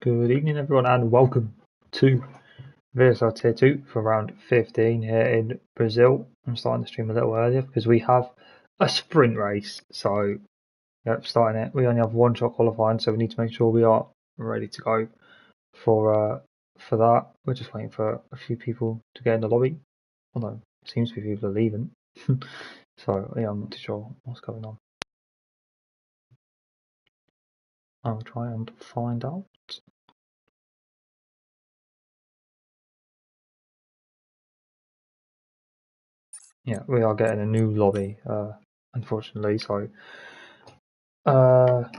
Good evening, everyone, and welcome to VSL Tier 2 for round 15 here in Brazil. I'm starting the stream a little earlier because we have a sprint race. So, yep, starting it. We only have one shot qualifying, so we need to make sure we are ready to go for that. We're just waiting for a few people to get in the lobby, although it seems to be people are leaving. So, yeah, I'm not too sure what's going on. I'll try and find out. Yeah, we are getting a new lobby, unfortunately, so there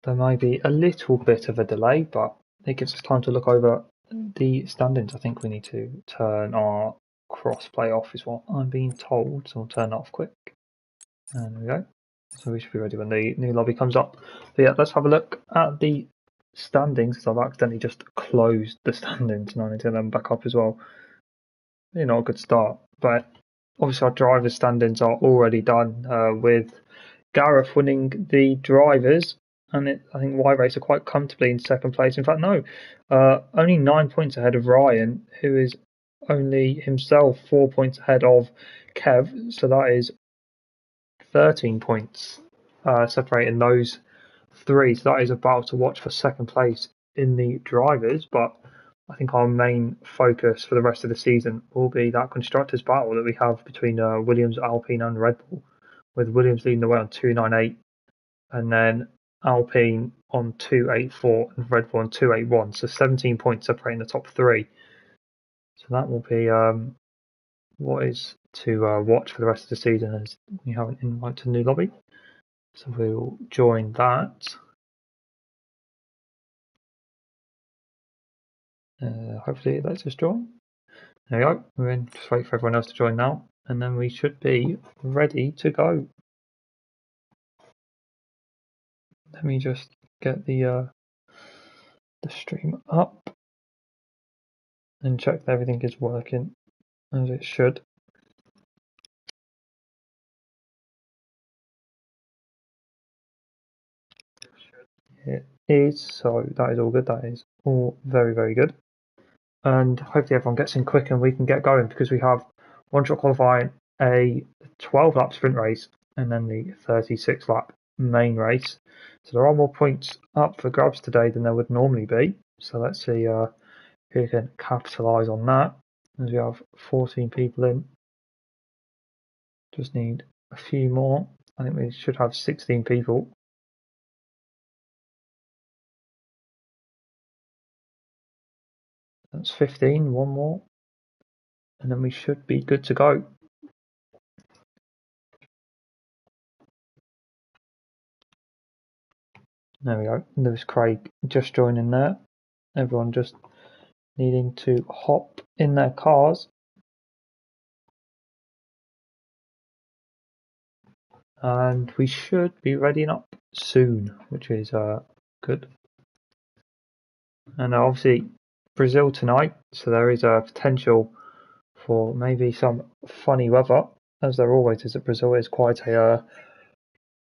may be a little bit of a delay, but it gives us time to look over the standings. I think we need to turn our cross-play off is what I'm being told, so I'll turn that off quick. And there we go. So we should be ready when the new lobby comes up. But yeah, let's have a look at the standings, because I've accidentally just closed the standings and I need to get them back up as well. Not a good start, but obviously our drivers' standings are already done, with Gareth winning the drivers, and I think Y Racer quite comfortably in second place. In fact, no, only 9 points ahead of Ryan, who is only himself 4 points ahead of Kev, so that is 13 points separating those three. So that is a battle to watch for second place in the drivers, but I think our main focus for the rest of the season will be that constructors battle that we have between Williams, Alpine, and Red Bull, with Williams leading the way on 298, and then Alpine on 284, and Red Bull on 281. So 17 points separating the top three. So that will be what is to watch for the rest of the season, as we have an invite to the new lobby. So we'll join that. Hopefully it lets us join. There we go. We're in. Just wait for everyone else to join now, and then we should be ready to go. Let me just get the stream up and check that everything is working as it should. It is, so that is all good. That is all very, very good. And hopefully everyone gets in quick and we can get going, because we have one shot qualifying, a 12-lap sprint race, and then the 36-lap main race. So there are more points up for grabs today than there would normally be. So let's see who can capitalise on that, as we have 14 people in. Just need a few more. I think we should have 16 people. That's 15, one more, and then we should be good to go. There we go. Lewis Craig just joining there. Everyone just needing to hop in their cars. And we should be readying up soon, which is good. And obviously Brazil tonight, so there is a potential for maybe some funny weather, as there always is at Brazil. Is quite a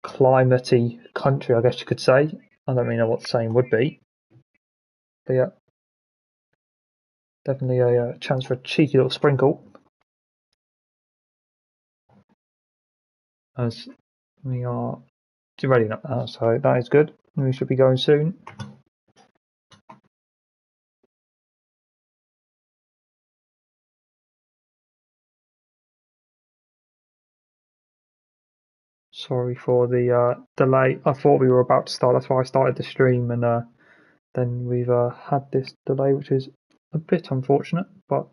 climatey country, I guess you could say. I don't really know what the saying would be, but yeah, definitely a chance for a cheeky little sprinkle, as we are ready now. So that is good. We should be going soon. Sorry for the delay. I thought we were about to start. That's why I started the stream, and then we've had this delay, which is a bit unfortunate, but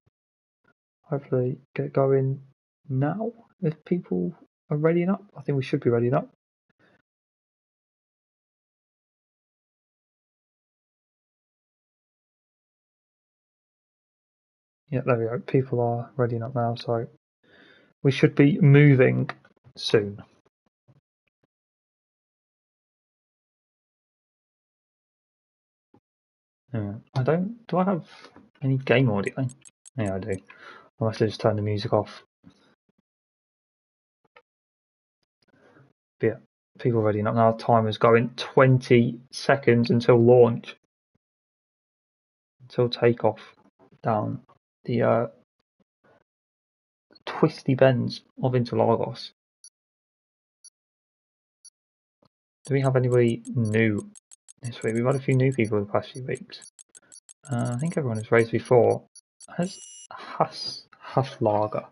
hopefully get going now. If people are ready enough, I think we should be ready enough. Yeah, there we go. People are ready enough now, so we should be moving soon. Yeah. Do I have any game audio? Yeah, I do. I must have just turned the music off. But yeah, people ready enough now. Time is going 20 seconds until launch. until takeoff down the twisty bends of Interlagos. Do we have anybody new this week? We've had a few new people the past few weeks. I think everyone has raced before. Has Haslager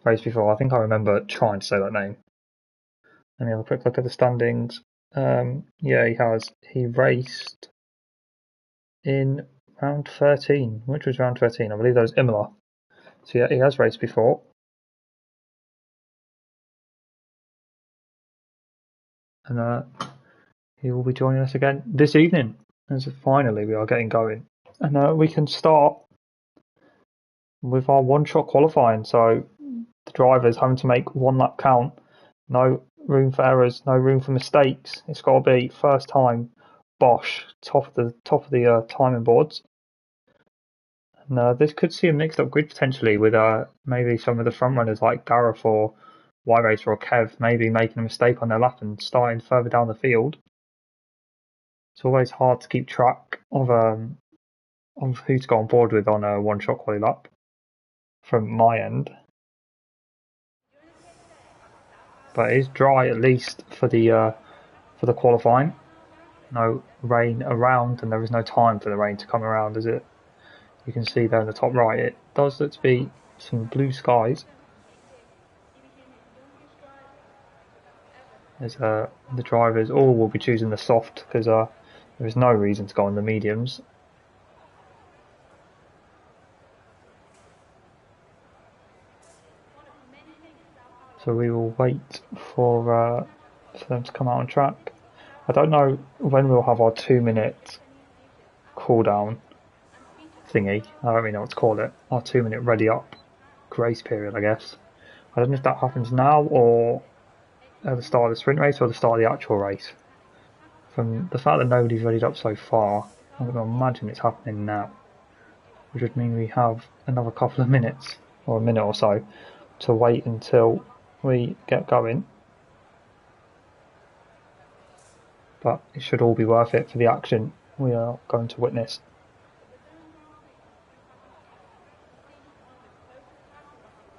raced before? I think I remember trying to say that name. Let me have a quick look at the standings. Yeah, he has. He raced in round 13. Which was round 13? I believe that was Imola. So yeah, he has raced before. And he will be joining us again this evening. As finally we are getting going. And we can start with our one-shot qualifying. So the drivers having to make one lap count. No room for errors, no room for mistakes. It's got to be first time Bosch, top of the timing boards. And this could see a mixed up grid potentially with maybe some of the front runners like Gareth or Y Racer or Kev maybe making a mistake on their lap and starting further down the field. It's always hard to keep track of who to go on board with on a one-shot quali lap from my end. But it is dry at least for the qualifying. No rain around, and there is no time for the rain to come around, is it? You can see there in the top right, it does look to be some blue skies. As the drivers all will be choosing the soft because there is no reason to go on the mediums. So we will wait for them to come out on track. I don't know when we'll have our 2-minute cooldown thingy. I don't really know what to call it. Our 2-minute ready up grace period, I guess. I don't know if that happens now or at the start of the sprint race or the start of the actual race. From the fact that nobody's readied up so far, I'm going to imagine it's happening now. Which would mean we have another couple of minutes, or a minute or so, to wait until we get going. But it should all be worth it for the action we are going to witness.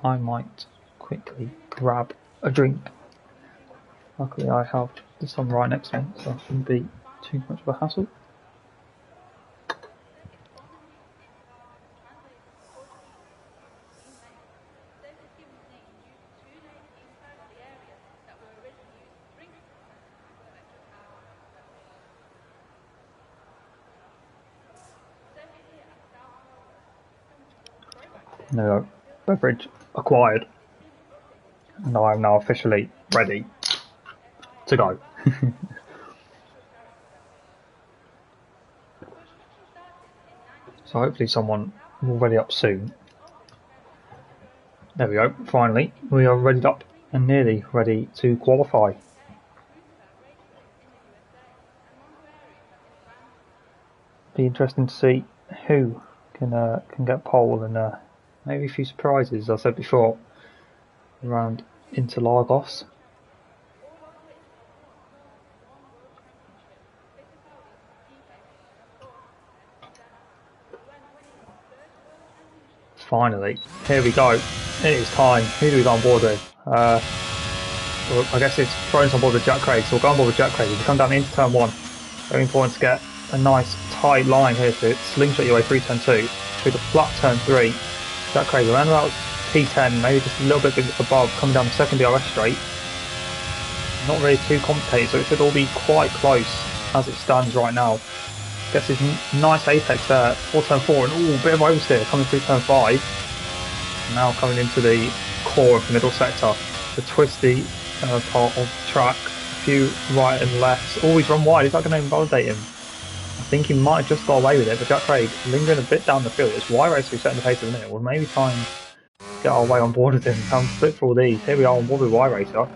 I might quickly grab a drink. Luckily I have this on right next to me, so it shouldn't be too much of a hassle. There we go. Beverage acquired. And I am now officially ready to go. So hopefully someone will ready up soon. There we go, finally. We are readied up and nearly ready to qualify. Be interesting to see who can get pole and maybe a few surprises, as I said before, around Interlagos. Finally, here we go. It is time. Who do we go on board with? Well, I guess it's thrown on board with Jack Craig, so we'll go on board with Jack Craig. If you come down into turn 1, very important to get a nice tight line here to slingshot your way through turn 2, through the flat turn 3. Jack Craig around about P10, maybe just a little bit above, coming down the second DRS straight. Not really too complicated, so it should all be quite close as it stands right now. Gets his nice apex there for turn 4, and ooh, bit of oversteer coming through turn 5. Now coming into the core of the middle sector, the twisty part of the track. A few right and lefts. Oh, he's run wide. Is that going to invalidate him? I think he might have just got away with it, but Jack Craig lingering a bit down the field. It's Y Racer who's setting the pace at the minute. We'll maybe try and get our way on board with him. Come flip through all these. Here we are on board with Y Racer.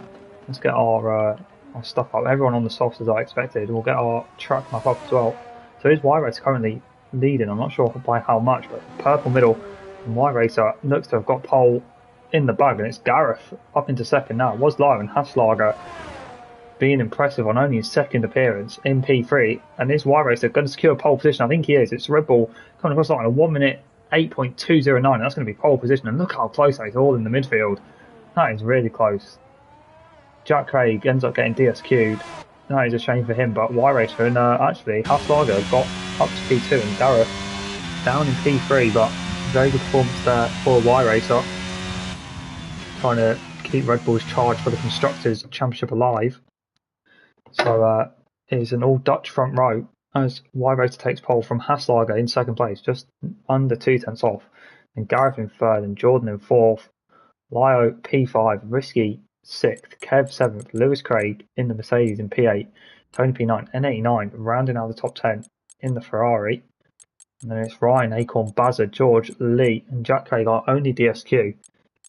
Let's get our stuff up. Everyone on the softs as I expected. We'll get our track map up as well. So is Y Racer currently leading? I'm not sure by how much, but purple middle and Y Racer looks to have got pole in the bag, and it's Gareth up into second now. It was low, and Haslager being impressive on only his second appearance in P3, and this Y racer going to secure pole position. I think he is. It's Red Bull coming across the line, a 1 minute 8.209. That's going to be pole position, and look how close that is, all in the midfield. That is really close. Jack Craig ends up getting DSQ'd. That is a shame for him, but Y racer and actually Haslager got up to P2 and Gareth down in P3, but very good performance there for a Y racer, trying to keep Red Bull's charge for the Constructors' Championship alive. So it's an all-Dutch front row as Y racer takes pole from Haslager in second place, just under 2 tenths off, and Gareth in third, and Jordan in fourth, Lyo P5, Risky 6th, Kev 7th, Lewis Craig in the Mercedes in P8, Tony P9, N89 rounding out the top 10 in the Ferrari. And then it's Ryan, Acorn, Bazza, George, Lee, and Jack Craig are only DSQ.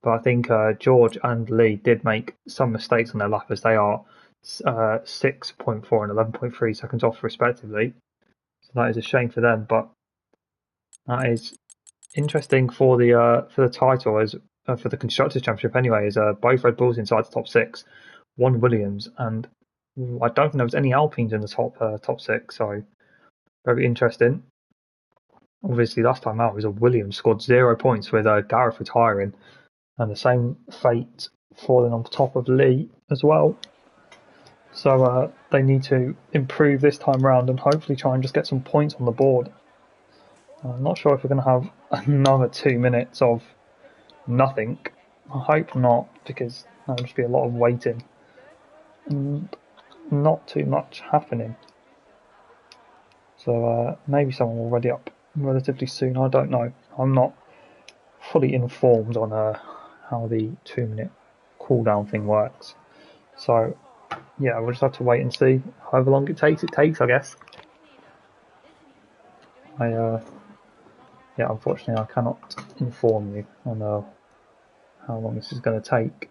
But I think George and Lee did make some mistakes on their lap, as they are 6.4 and 11.3 seconds off respectively. So that is a shame for them, but that is interesting for the title, as for the Constructors' Championship anyway, is both Red Bulls inside the top 6, one Williams, and I don't think there was any Alpines in the top 6, so very interesting. Obviously, last time out, it was a Williams scored 0 points with Gareth retiring, and the same fate falling on top of Lee as well. So they need to improve this time round and hopefully try and just get some points on the board. I'm not sure if we're going to have another 2 minutes of nothing. I hope not, because that'll just be a lot of waiting and not too much happening. So maybe someone will ready up relatively soon. I don't know. I'm not fully informed on how the 2 minute cooldown thing works. So yeah, we'll just have to wait and see. However long it takes, I guess. Unfortunately, I cannot inform you on how long this is going to take.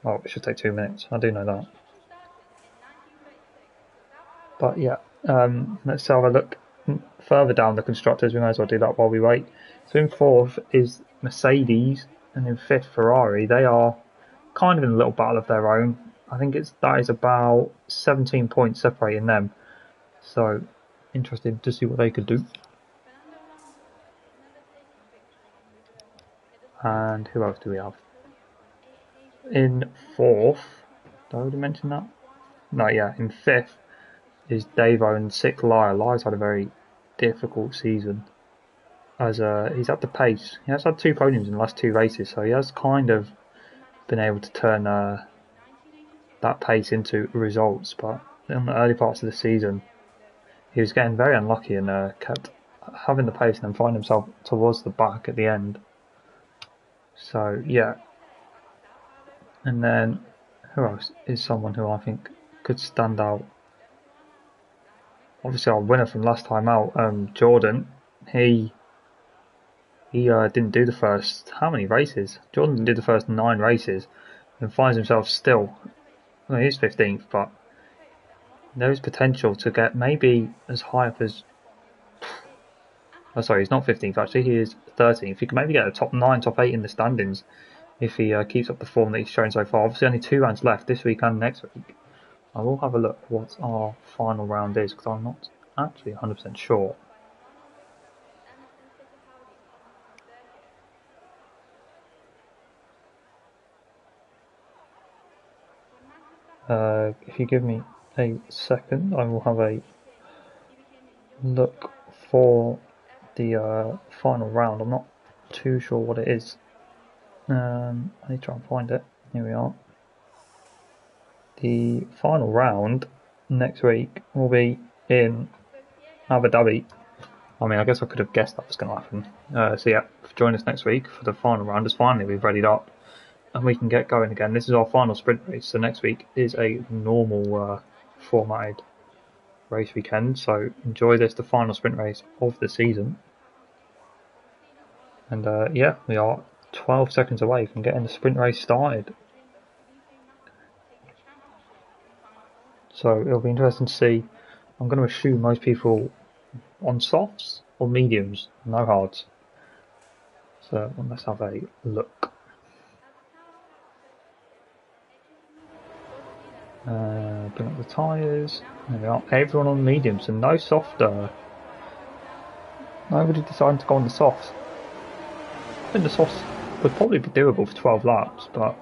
Well, it should take 2 minutes. I do know that. But yeah, let's have a look further down the Constructors. We may as well do that while we wait. So in fourth is Mercedes, and in fifth Ferrari. They are kind of in a little battle of their own. I think that is about 17 points separating them. So interesting to see what they could do. And who else do we have? In fourth, did I already mention that? No, yeah, in fifth is Davo, and sixth Lyle. Lyle's had a very difficult season, as he's at the pace. He has had 2 podiums in the last 2 races, so he has kind of been able to turn that pace into results. But in the early parts of the season, he was getting very unlucky and kept having the pace and then finding himself towards the back at the end. So yeah. And then who else is someone who I think could stand out? Obviously our winner from last time out, Jordan. He didn't do the first, how many races? Jordan didn't do the first 9 races and finds himself still, well, he's 15th, but there is potential to get maybe as high up as, oh sorry, he's not 15th actually, he is 13th. He could maybe get a top 9, top 8 in the standings if he keeps up the form that he's shown so far. Obviously only 2 rounds left, this week and next week. I will have a look what our final round is, because I'm not actually 100% sure. If you give me a second, I will have a look for the final round. I'm not too sure what it is. I need to try and find it. Here we are. The final round next week will be in Abu Dhabi. I mean, I guess I could have guessed that was going to happen. So yeah, join us next week for the final round, as finally we've readied up and we can get going again. This is our final sprint race, so next week is a normal formatted race weekend. So enjoy this, the final sprint race of the season. And yeah, we are 12 seconds away from getting the sprint race started. So it'll be interesting to see. I'm going to assume most people on softs or mediums, no hards. So let's have a look. Bring up the tyres. There we are. Everyone on mediums and no softer. Nobody decided to go on the softs. I think the softs would probably be doable for 12 laps, but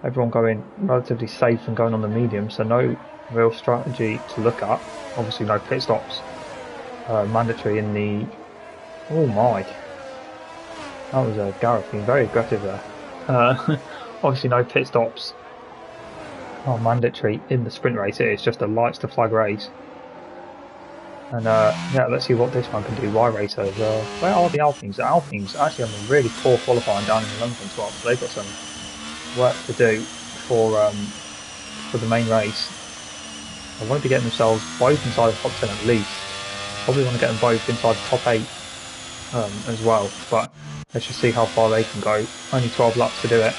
everyone going relatively safe and going on the medium, so no real strategy to look at. Obviously no pit stops mandatory in the... Oh my, that was Gareth being very aggressive there. Obviously no pit stops are mandatory in the sprint race. It's just a lights to flag race. And yeah, let's see what this one can do. Y Racers, where are the Alpines? The Alpines actually have a really poor qualifying down in the London spot, so they've got some work to do for the main race. They want to be getting themselves both inside the top 10 at least. Probably want to get them both inside the top 8 as well, but let's just see how far they can go. Only 12 laps to do it.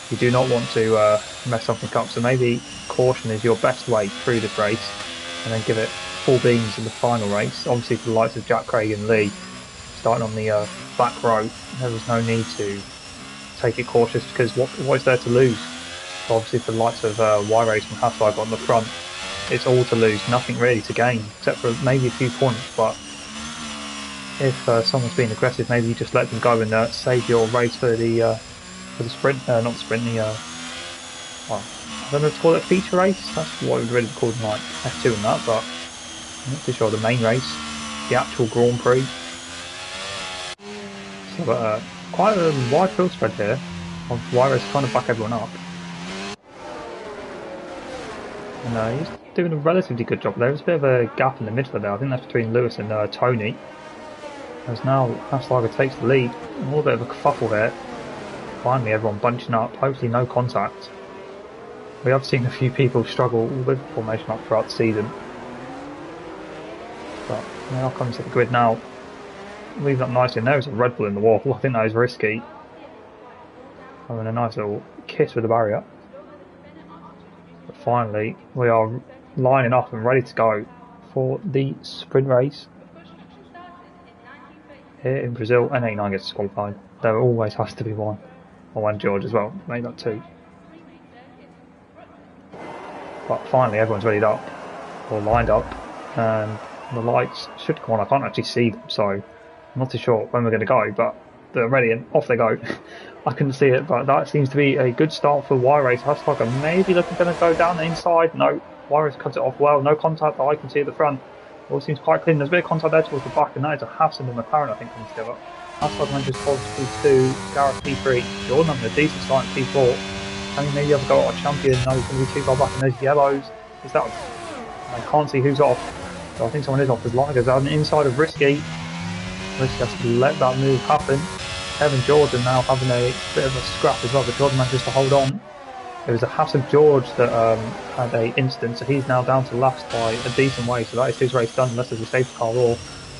You do not want to mess something up, so maybe caution is your best way through this race, and then give it full beams in the final race. Obviously for the likes of Jack, Craig and Lee starting on the back row, there was no need to take it cautious, because what is there to lose? So obviously for the likes of Y Race and Hasselhoff on the front, it's all to lose, nothing really to gain, except for maybe a few points. But if someone's being aggressive, maybe you just let them go and save your race for the sprint, not the sprint, the well, I don't know if to call it a feature race. That's what it would really be called in like F2 and that, but I'm not too sure. The main race, the actual Grand Prix. So quite a wide field spread here. Y Race trying to back everyone up, and he's doing a relatively good job. There was a bit of a gap in the midfield there. I think that's between Lewis and Tony. As now Hasselhoff takes the lead. A little bit of a kerfuffle here. Finally everyone bunching up, hopefully no contact. We have seen a few people struggle with formation up throughout the season. But now comes to the grid now. Leaves up nicely, and there's a Red Bull in the wall. I think that is risky. Having a nice little kiss with the barrier. But finally we are lining up and ready to go for the sprint race. Here in Brazil, N89 gets disqualified. There always has to be one. Oh, and George as well, made that too. But finally everyone's readied up, or lined up, and the lights should come on. I can't actually see them, so I'm not too sure when we're going to go, but they're ready and off they go. I couldn't see it, but that seems to be a good start for Y Race. Hasselhoff maybe looking to go down the inside. No, Y Race cuts it off well. No contact that I can see at the front. All seems quite clean. There's a bit of contact there towards the back, and that is a Hassan and McLaren, I think, coming together. Hasselhoff manages to hold P2, Gareth P3, Jordan having a decent start in P4. Can he maybe have a go at a champion? No, he's going to be too far back, and there's yellows. Is that... I can't see who's off. So I think someone is off. There's Ligers out on the inside of Risky. Risky has to let that move happen. Evan Jordan now having a bit of a scrap as well, but Jordan manages to hold on. It was a Hassan George that had a incident, so he's now down to last by a decent way, so that is his race done, unless there's a safety car or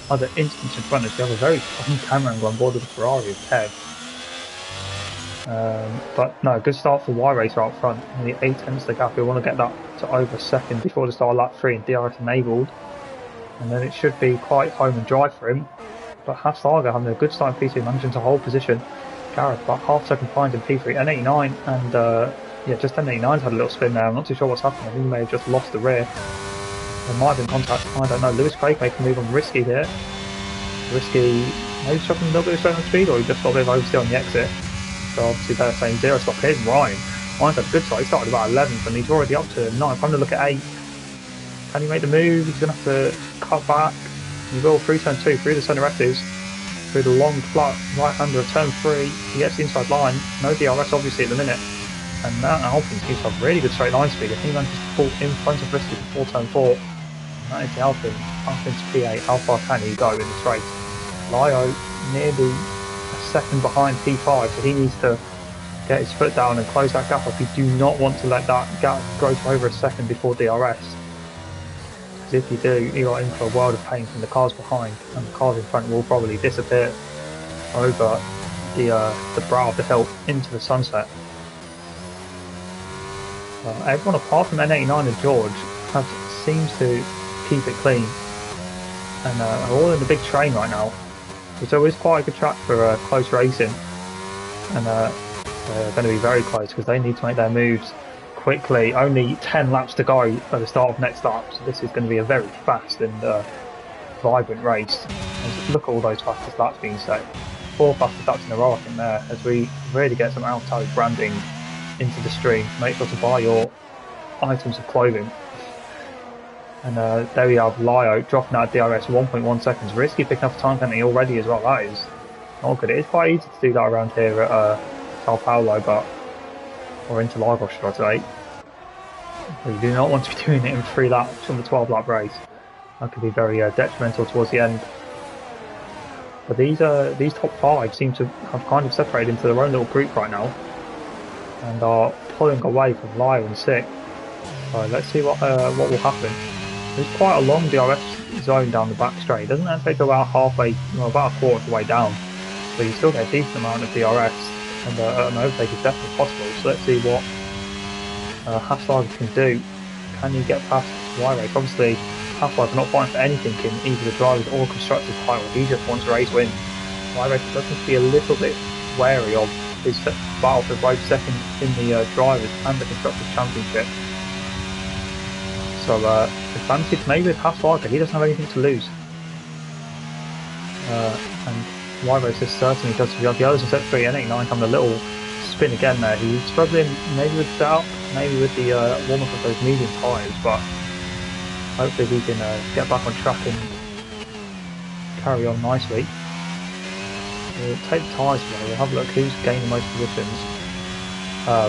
other incidents in front of us. We have a very fun camera angle on board with the Ferrari of Kev. But no, good start for Y Racer out front. Only 8 tenths the gap. We want to get that to over a second before the start of lap 3 and DRS enabled. And then it should be quite home and dry for him. But Hasselhoff having a good start in P2, managing to hold position. Gareth about half second behind in P3, N89, and yeah, just N89's had a little spin there. I'm not too sure what's happened. I think he may have just lost the rear. There might have been contact, I don't know. Lewis Craig making a move on Risky here. Risky maybe dropping a little bit of straight on speed, or he just got a bit of oversteer on the exit. So obviously they're saying 0 stop. Here's Ryan. Ryan's had a good start. He started about 11th and he's already up to 9th. I'm going to look at 8. Can he make the move? He's going to have to cut back. He will through turn 2, through the centre S's, through the long flat right hander of turn 3. He gets the inside line. No DRS obviously at the minute. And now Alpine seems to have really good straight line speed. I think he manages to pull in front of Risky before turn 4. And that is the Alpine's P8. How far can he go in this race? Lyo nearly a second behind P5, so he needs to get his foot down and close that gap up. You do not want to let that gap grow to over a second before DRS. Because if you do, you are in for a world of pain from the cars behind, and the cars in front will probably disappear over the brow of the hill into the sunset. Everyone apart from N89 and George seems to keep it clean, and are all in the big train right now. It's always quite a good track for close racing, and they're going to be very close because they need to make their moves quickly. Only 10 laps to go at the start of next lap, so this is going to be a very fast and vibrant race. And just look at all those fastest laps being set. 4 fastest laps in a row, I think, there, as we really get some AlphaTauri branding into the stream. Make sure to buy your items of clothing. And there we have Lyo dropping out of DRS 1.1 seconds. Risky picking up a time penalty already as well. That is not good. It is quite easy to do that around here at Sao Paulo, or Interlagos, should I say. But you do not want to be doing it in 3 laps on the 12-lap race. That could be very detrimental towards the end. But these top 5 seem to have kind of separated into their own little group right now, and are pulling away from Lyo in 6th. So let's see what will happen. There's quite a long DRS zone down the back straight. Doesn't that take about halfway, about a quarter of the way down? So you still get a decent amount of DRS, and an overtake is definitely possible. So let's see what Haslard can do. Can he get past Y-Race? Obviously, Haslard not fighting for anything in either the drivers or constructors title. He just wants a race win. Y-Race does seem to be a little bit wary of his battle for both second in the drivers and the constructors championship. So advantage maybe with Haslard, he doesn't have anything to lose. And Y-Race certainly does. We have the others in set 3 and 8-9 having a little spin again there. He's struggling maybe with setup, maybe with the warm up of those medium tyres, but hopefully he can get back on track and carry on nicely. We'll take the tyres today. We'll have a look who's gaining most positions.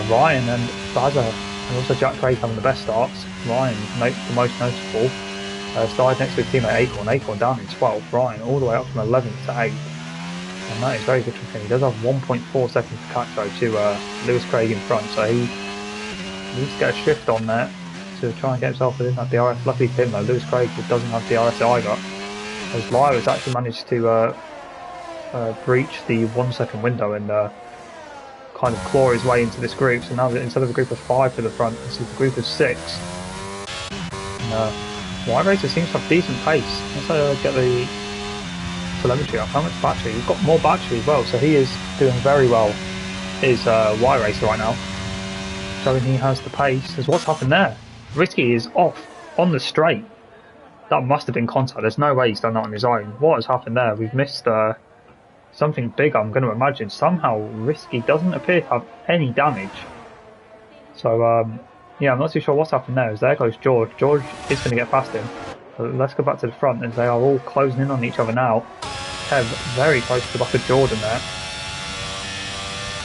Ryan and Baza, and also Jack Craig having the best starts. Ryan, the most noticeable, started next to his teammate Acorn. Acorn down in 12th. Ryan all the way up from 11th to 8th. And that is very good for him. He does have 1.4 seconds to catch though to Lewis Craig in front, so he needs to get a shift on there to try and get himself within that DRS. Luckily for him though, Lewis Craig doesn't have DRS either, as Lyo has actually managed to breach the 1 second window and kind of claw his way into this group. So now instead of a group of 5 to the front, this is a group of 6. And Y-Racer seems to have decent pace. Let's get the telemetry up. How much battery? He's got more battery as well, so he is doing very well. Is Y-Racer right now, showing he has the pace. As what's happened there? Risky is off on the straight. That must have been contact. There's no way he's done that on his own. What has happened there? We've missed something big, I'm going to imagine. Somehow Risky doesn't appear to have any damage. So yeah, I'm not too sure what's happened there. As there goes George. George is going to get past him. But let's go back to the front as they are all closing in on each other now. Kev very close to the back of Jordan there.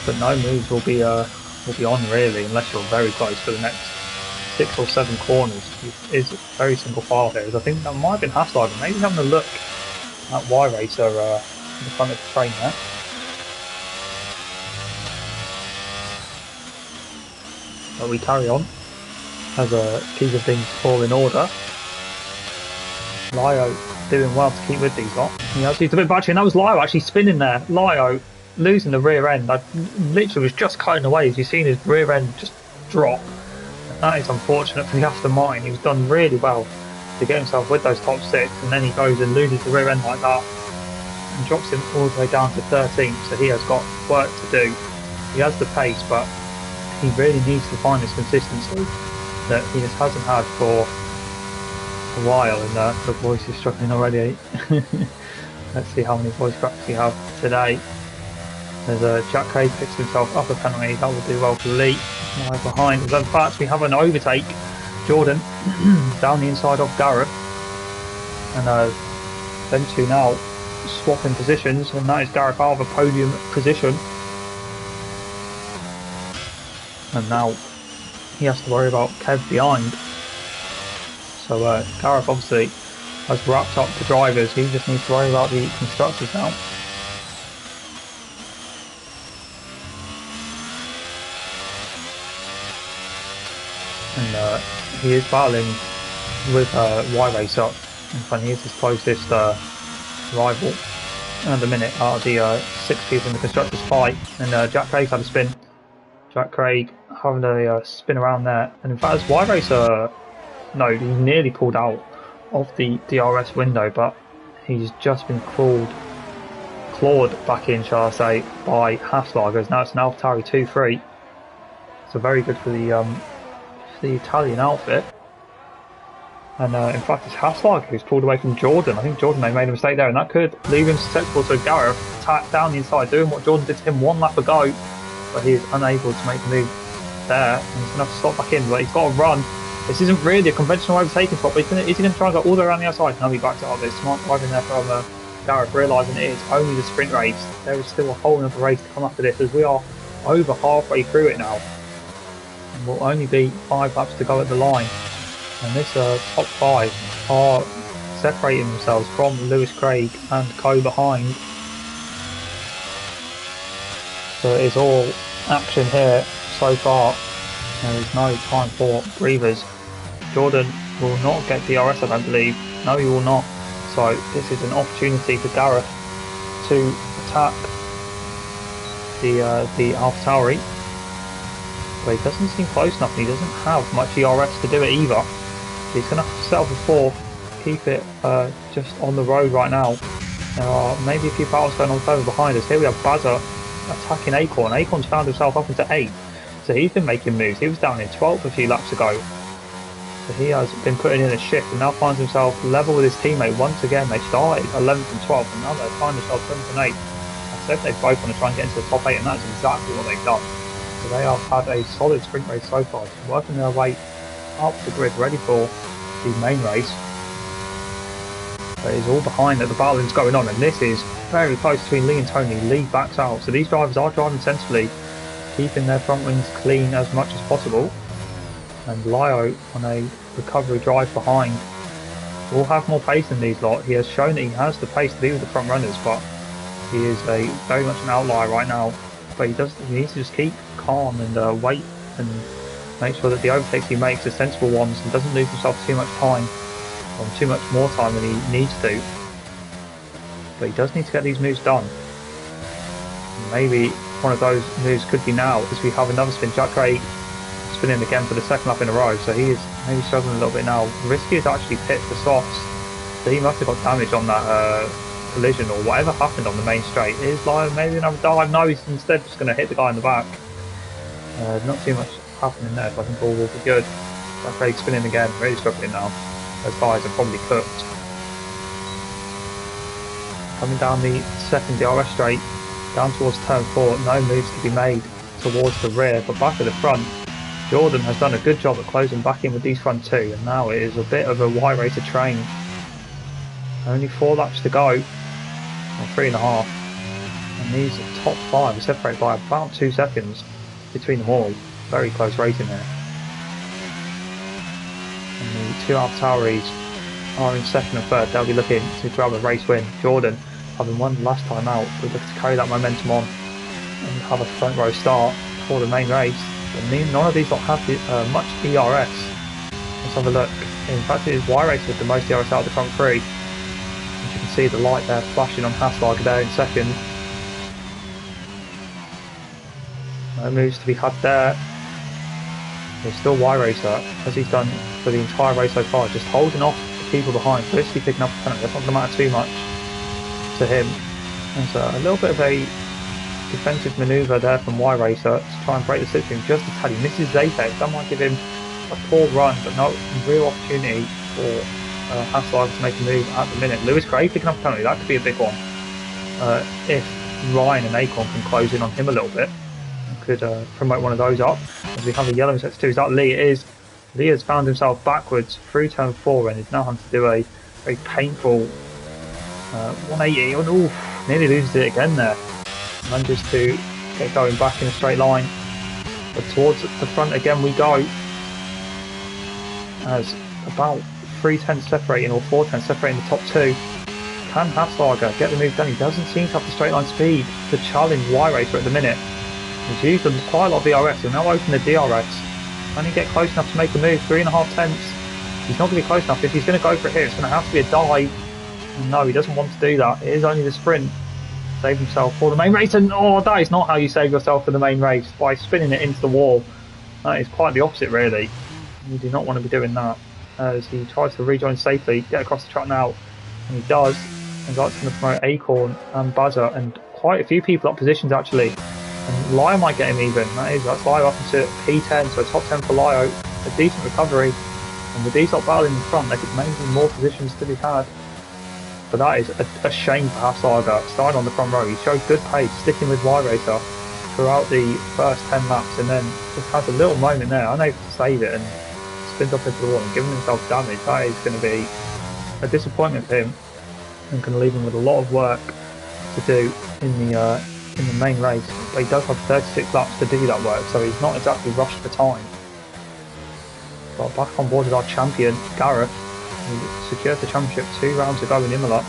But no moves will be on really, unless you're very close for the next 6 or 7 corners. It is very single file here. As I think that might have been Haslard, maybe having a look at Y-Racer in the front of the train there. But we carry on as keep things all in order. Lyo doing well to keep with these lot. He has used a bit of battery, and that was Lyo actually spinning there. Lyo losing the rear end. I literally was just cutting away as you've seen his rear end just drop. That is unfortunate for the aftermarket. He was done really well to get himself with those top 6, and then he goes and loses the rear end like that and drops him all the way down to 13th. So he has got work to do. He has the pace, but he really needs to find this consistency that he just hasn't had for a while, and the voice is struggling already. Let's see how many voice cracks we have today. As Jack Craig picks himself up a penalty, that will do well for Lee. Now behind, as in fact we have an overtake. Jordan down the inside of Gareth, and them two now swapping positions, and that is Gareth out of a podium position. And now he has to worry about Kev behind. So Gareth obviously has wrapped up the drivers, he just needs to worry about the constructors now. And he is battling with Y-Racer. In fact, he is his closest rival at the minute are the 6 people in the constructors fight. And Jack Craig's had a spin. Jack Craig having a spin around there. And in fact, as Y-Racer, no, he nearly pulled out of the DRS window, but he's just been clawed back in, shall I say, by Haslagers. Now it's an AlphaTauri 2-3. So very good for the the Italian outfit. And in fact, it's Hasslag who's pulled away from Jordan. I think Jordan may have made a mistake there, and that could leave him susceptible to a Gareth attack down the inside, doing what Jordan did to him one lap ago. But he is unable to make the move there, and he's going to have to stop back in, but he's got to run. This isn't really a conventional overtaking spot, but is he going to try and go all the way around the outside? No, he backs it up. It's smart driving there from Gareth, realising it is only the sprint race. There is still a whole other race to come after this, as we are over halfway through it now. And will only be 5 laps to go at the line. And this top 5 are separating themselves from Lewis Craig and co behind. So it is all action here so far. There is no time for breathers. Jordan will not get DRS, I don't believe. No, he will not. So this is an opportunity for Gareth to attack the AlphaTauri. But he doesn't seem close enough, and he doesn't have much DRS to do it either. He's going to have to settle for 4, keep it just on the road right now. There are maybe a few battles going on further behind us. Here we have Bazza attacking Acorn. Acorn's found himself up into 8th, so he's been making moves. He was down in 12th a few laps ago. So he has been putting in a shift and now finds himself level with his teammate once again. They started 11th and 12th, and now they find themselves 7th and 8th. I said they both want to try and get into the top 8, and that's exactly what they've done. So they have had a solid sprint race so far, working their way up the grid, ready for the main race. But it's all behind that the battling's going on, and this is very close between Lee and Tony. Lee backs out, so these drivers are driving sensibly, keeping their front wings clean as much as possible. And Lyo on a recovery drive behind will have more pace than these lot. He has shown that he has the pace to be with the front runners, but he is very much an outlier right now. But he needs to just keep calm and wait and make sure that the overtakes he makes are sensible ones and doesn't lose himself too much time, or too much more time than he needs to. But he does need to get these moves done. Maybe one of those moves could be now, as we have another spin. Jack Craig spinning again for the 2nd lap in a row, so he is maybe struggling a little bit now. Risky has actually pit for softs, so he must have got damage on that collision or whatever happened on the main straight. Is Lyo maybe another dive? No, he's instead just going to hit the guy in the back. Not too much happening there, so I think all will be good. Jack Craig spinning again, really struggling now. Those tyres are probably cooked. Coming down the 2nd DRS straight, down towards turn 4, no moves to be made towards the rear, but back at the front, Jordan has done a good job at closing back in with these front 2, and now it is a bit of a Y-racer train. Only 4 laps to go, or 3.5, and these top 5 are separated by about 2 seconds between them all. Very close racing there. And the 2 AlphaTauris are in 2nd and 3rd. They'll be looking to grab a race win. Jordan, having won last time out, will look to carry that momentum on and have a front row start for the main race. But none of these don't have much DRS. Let's have a look. In fact, it is Y-Racer with the most DRS out of the front 3. As you can see, the light there flashing on Hasslag there in 2nd. No moves to be had there. There's still Y-Racer, as he's done for the entire race so far, just holding off the people behind, risky picking up a penalty. That's not going to matter too much to him. There's a little bit of a defensive manoeuvre there from Y-Racer to try and break the slipstream just a tad. He misses his apex. That might give him a poor run, but no real opportunity for Hasslag to make a move at the minute. Lewis Craig picking up a penalty, that could be a big one. If Ryan and Acorn can close in on him a little bit, could promote one of those up. As we have a yellow in sets 2, is that Lee? It is. Lee has found himself backwards through turn 4 and is now having to do a very painful 180. Oh, nearly loses it again there. Manages to get going back in a straight line, but towards the front again we go, as about 3/10 separating, or 4/10 separating the top 2. Can Hasslag get the move done? He doesn't seem to have the straight line speed to challenge Y-Racer at the minute. He's used quite a lot of DRS. He'll now open the DRS. Can he get close enough to make a move? 3.5 tenths. He's not going to be close enough. If he's going to go for it here, it's going to have to be a dive. No, he doesn't want to do that. It is only the sprint. Save himself for the main race, and oh, that is not how you save yourself for the main race, by spinning it into the wall. That is quite the opposite, really. You do not want to be doing that, as he tries to rejoin safely, get across the track now, and he does. And that's going to promote Acorn and Buzzer, and quite a few people up positions actually. And Lyo might get him even. That's Lyo up into P10, so top 10 for Lyo. a decent recovery, and with these top battle in the front, there could maybe be more positions to be had. But that is a shame for Hassager. Starting on the front row, he showed good pace, sticking with Y-Racer throughout the first 10 laps, and then just has a little moment there, unable to save it, and spins off into the wall and giving himself damage. That is going to be a disappointment for him, and can leave him with a lot of work to do in the main race. But he does have 36 laps to do that work, so he's not exactly rushed for time. But back on board is our champion, Gareth, who secured the championship 2 rounds ago in Imola.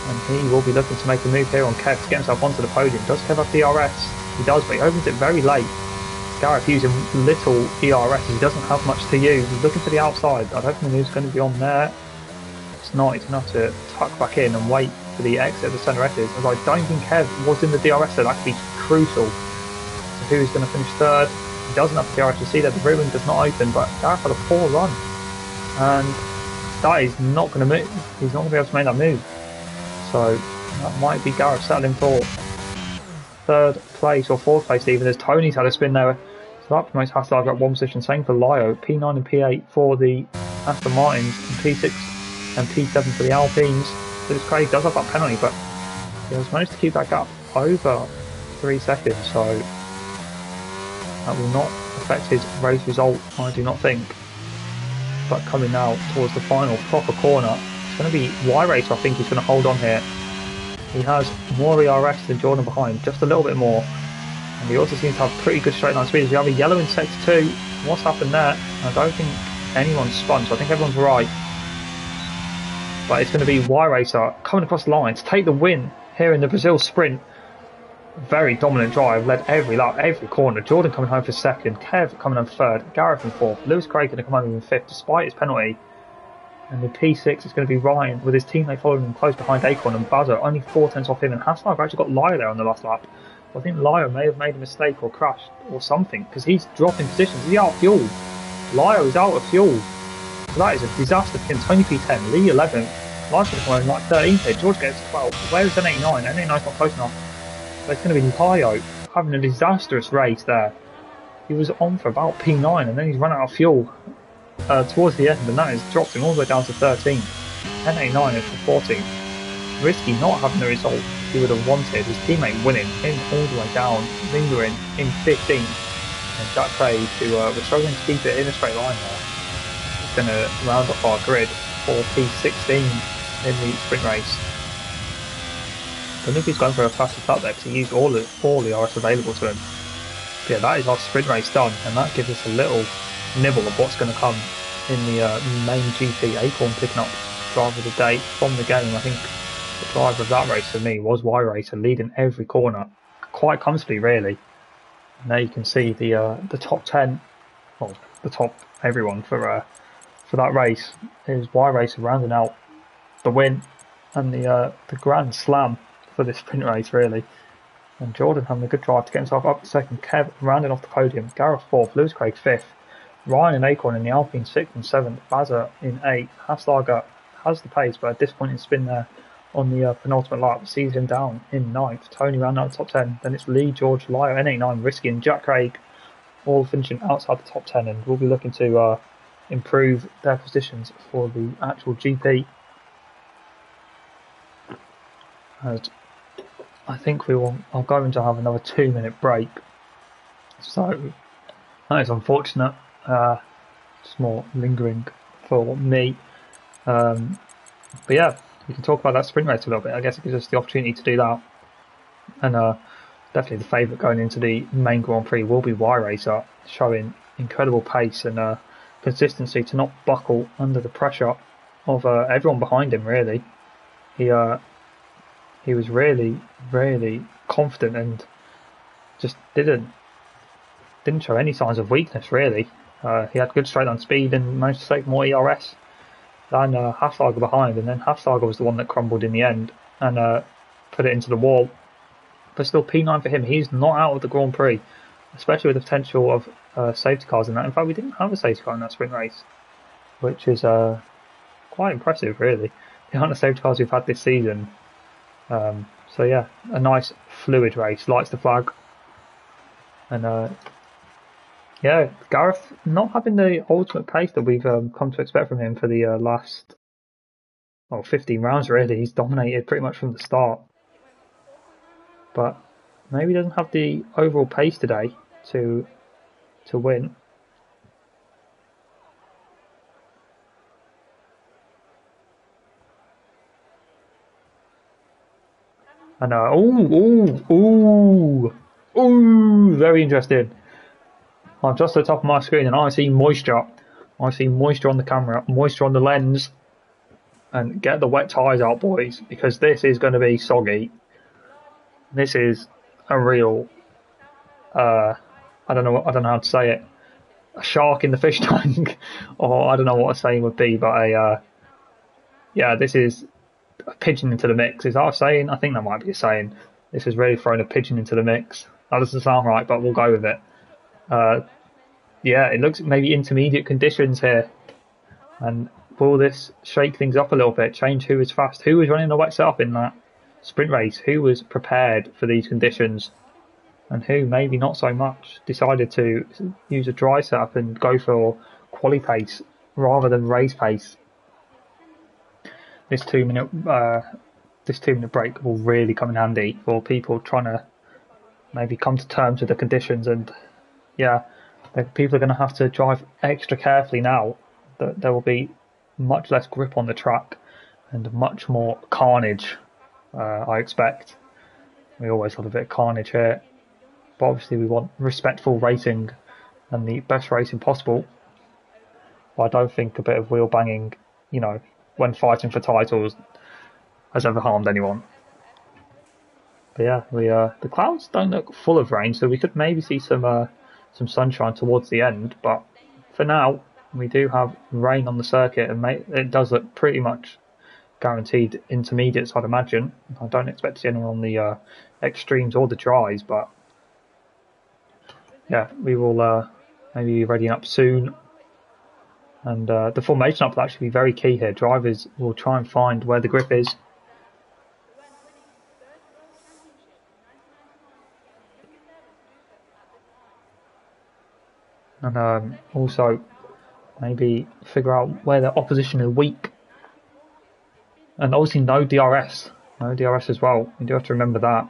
And he will be looking to make a move here on Kev to get himself onto the podium. Does Kev have DRS? He does, but he opens it very late. Gareth using little ERS as he doesn't have much to use. He's looking for the outside. I don't think he's going to be on there. It's not. He's going to have to tuck back in and wait for the exit of the centre S's. As I don't think Kev was in the DRS, so that could be crucial to who's going to finish third. He doesn't have the DRS. You see that the rear wing does not open, but Gareth had a poor run. And that is not going to move. He's not going to be able to make that move. So that might be Gareth settling for third place or fourth place even, as Tony's had a spin there. So that promotes Hassager at 1 position. Same for Lyo. P9 and P8 for the Aston Martins, and P6 and P7 for the Alpines. Lewis Craig does have that penalty, but he has managed to keep that gap over 3 seconds, so that will not affect his race result, I do not think. But coming now towards the final proper corner, it's going to be Y-Racer, I think he's going to hold on here. He has more ERS than Jordan behind, just a little bit more. And he also seems to have pretty good straight line speed. We have a yellow in sector 2. What's happened there? I don't think anyone's spun, so I think everyone's right. But it's going to be Y-Racer coming across the line to take the win here in the Brazil Sprint. Very dominant drive, led every lap, every corner. Jordan coming home for second, Kev coming home third, Gareth in fourth, Lewis Craig going to come home in fifth despite his penalty. And the P6 is going to be Ryan with his teammate following him close behind Acorn, and Buzzer only 4 tenths off him. And Hassager actually got Lyo there on the last lap. I think Lyo may have made a mistake or crashed or something, because he's dropping positions. He's out of fuel. Lyo is out of fuel. So that is a disaster for him. Tony P10, Lee 11th. Lyo's going to come home like 13th here. George gets 12th. Where is N89? N89's not close enough. But it's going to be Lyo having a disastrous race there. He was on for about P9 and then he's run out of fuel towards the end, and that has dropped him all the way down to 13th. N89 is for 14th. Risky not having the result he would have wanted. His teammate winning, him all the way down, lingering in 15th. And Jack Craig, who was struggling to keep it in a straight line there, is going to round off our grid for P16 in the sprint race. I don't know if he's going for a faster start there because he used all the RS available to him. But yeah, that is our sprint race done, and that gives us a little nibble of what's going to come in the main GP. Acorn picking up driver of the day from the game. I think the driver of that race for me was Y-Racer, leading every corner quite comfortably really. And there you can see the top 10, well, the top everyone for that race is Y-Racer rounding out the win and the grand slam for this sprint race really. And Jordan having a good drive to get himself up to second, Kev rounding off the podium, Gareth fourth, Lewis Craig fifth, Ryan and Acorn in the Alpine 6th and 7th, Bazza in 8th. Hassager has the pace, but a disappointing spin there on the penultimate lap sees him down in 9th. Tony round out the top 10, then it's Lee, George, Lyo, N89, Risky and Jack Craig all finishing outside the top 10, and we'll be looking to improve their positions for the actual GP. And I think we are going to have another 2-minute break, so that is unfortunate. Just more lingering for me. But yeah, we can talk about that sprint race a little bit. I guess it gives us the opportunity to do that. And definitely the favourite going into the main Grand Prix will be Y-Racer, showing incredible pace and consistency to not buckle under the pressure of everyone behind him really. He was really, really confident and just didn't show any signs of weakness really. He had good straight line speed and managed to take more ERS than Hassager behind, and then Hassager was the one that crumbled in the end and put it into the wall. But still P9 for him. He's not out of the Grand Prix, especially with the potential of safety cars in that. In fact, we didn't have a safety car in that sprint race, which is quite impressive really. The amount of safety cars we've had this season. So yeah, a nice fluid race, lights the flag, and Yeah, Gareth not having the ultimate pace that we've come to expect from him for the last 15 rounds really. He's dominated pretty much from the start. But maybe he doesn't have the overall pace today to win. And very interesting. I'm just at the top of my screen and I see moisture. I see moisture on the camera, moisture on the lens. And get the wet tyres out, boys, because this is going to be soggy. This is a real, I don't know how to say it, a shark in the fish tank, or I don't know what a saying would be, but this is a pigeon into the mix. Is that a saying? I think that might be a saying. This has really thrown a pigeon into the mix. That doesn't sound right, but we'll go with it. It looks maybe intermediate conditions here. And will this shake things up a little bit, change who is fast, who was running the wet setup in that sprint race, who was prepared for these conditions, and who maybe not so much, decided to use a dry setup and go for quali pace rather than race pace. This 2 minute break will really come in handy for people trying to maybe come to terms with the conditions, and people are going to have to drive extra carefully now. There will be much less grip on the track and much more carnage, I expect. We always have a bit of carnage here, but obviously we want respectful racing and the best racing possible. But I don't think a bit of wheel banging, when fighting for titles, has ever harmed anyone. But yeah, the clouds don't look full of rain, so we could maybe see some sunshine towards the end. But for now, we do have rain on the circuit, and it does look pretty much guaranteed intermediates, I'd imagine. I don't expect to see anyone on the extremes or the dries, but yeah, we will maybe be readying up soon. And the formation up will actually be very key here. Drivers will try and find where the grip is. And also maybe figure out where the opposition is weak. And obviously no DRS as well. You do have to remember that.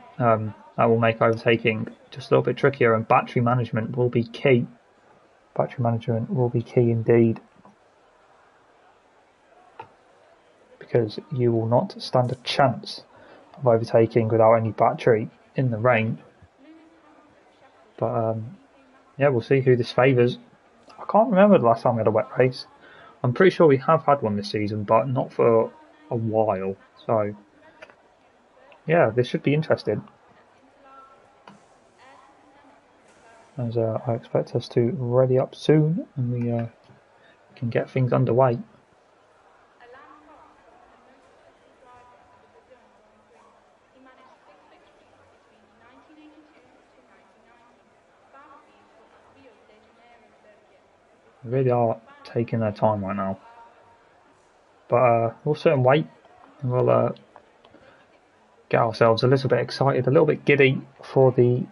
That will make overtaking just a little bit trickier, and battery management will be key. Battery management will be key indeed, because you will not stand a chance of overtaking without any battery in the rain. But we'll see who this favours. I can't remember the last time we had a wet race. I'm pretty sure we have had one this season, but not for a while. So yeah, this should be interesting, as I expect us to ready up soon and we can get things underway. They really are taking their time right now, but we'll sit and wait, and we'll get ourselves a little bit excited, a little bit giddy for the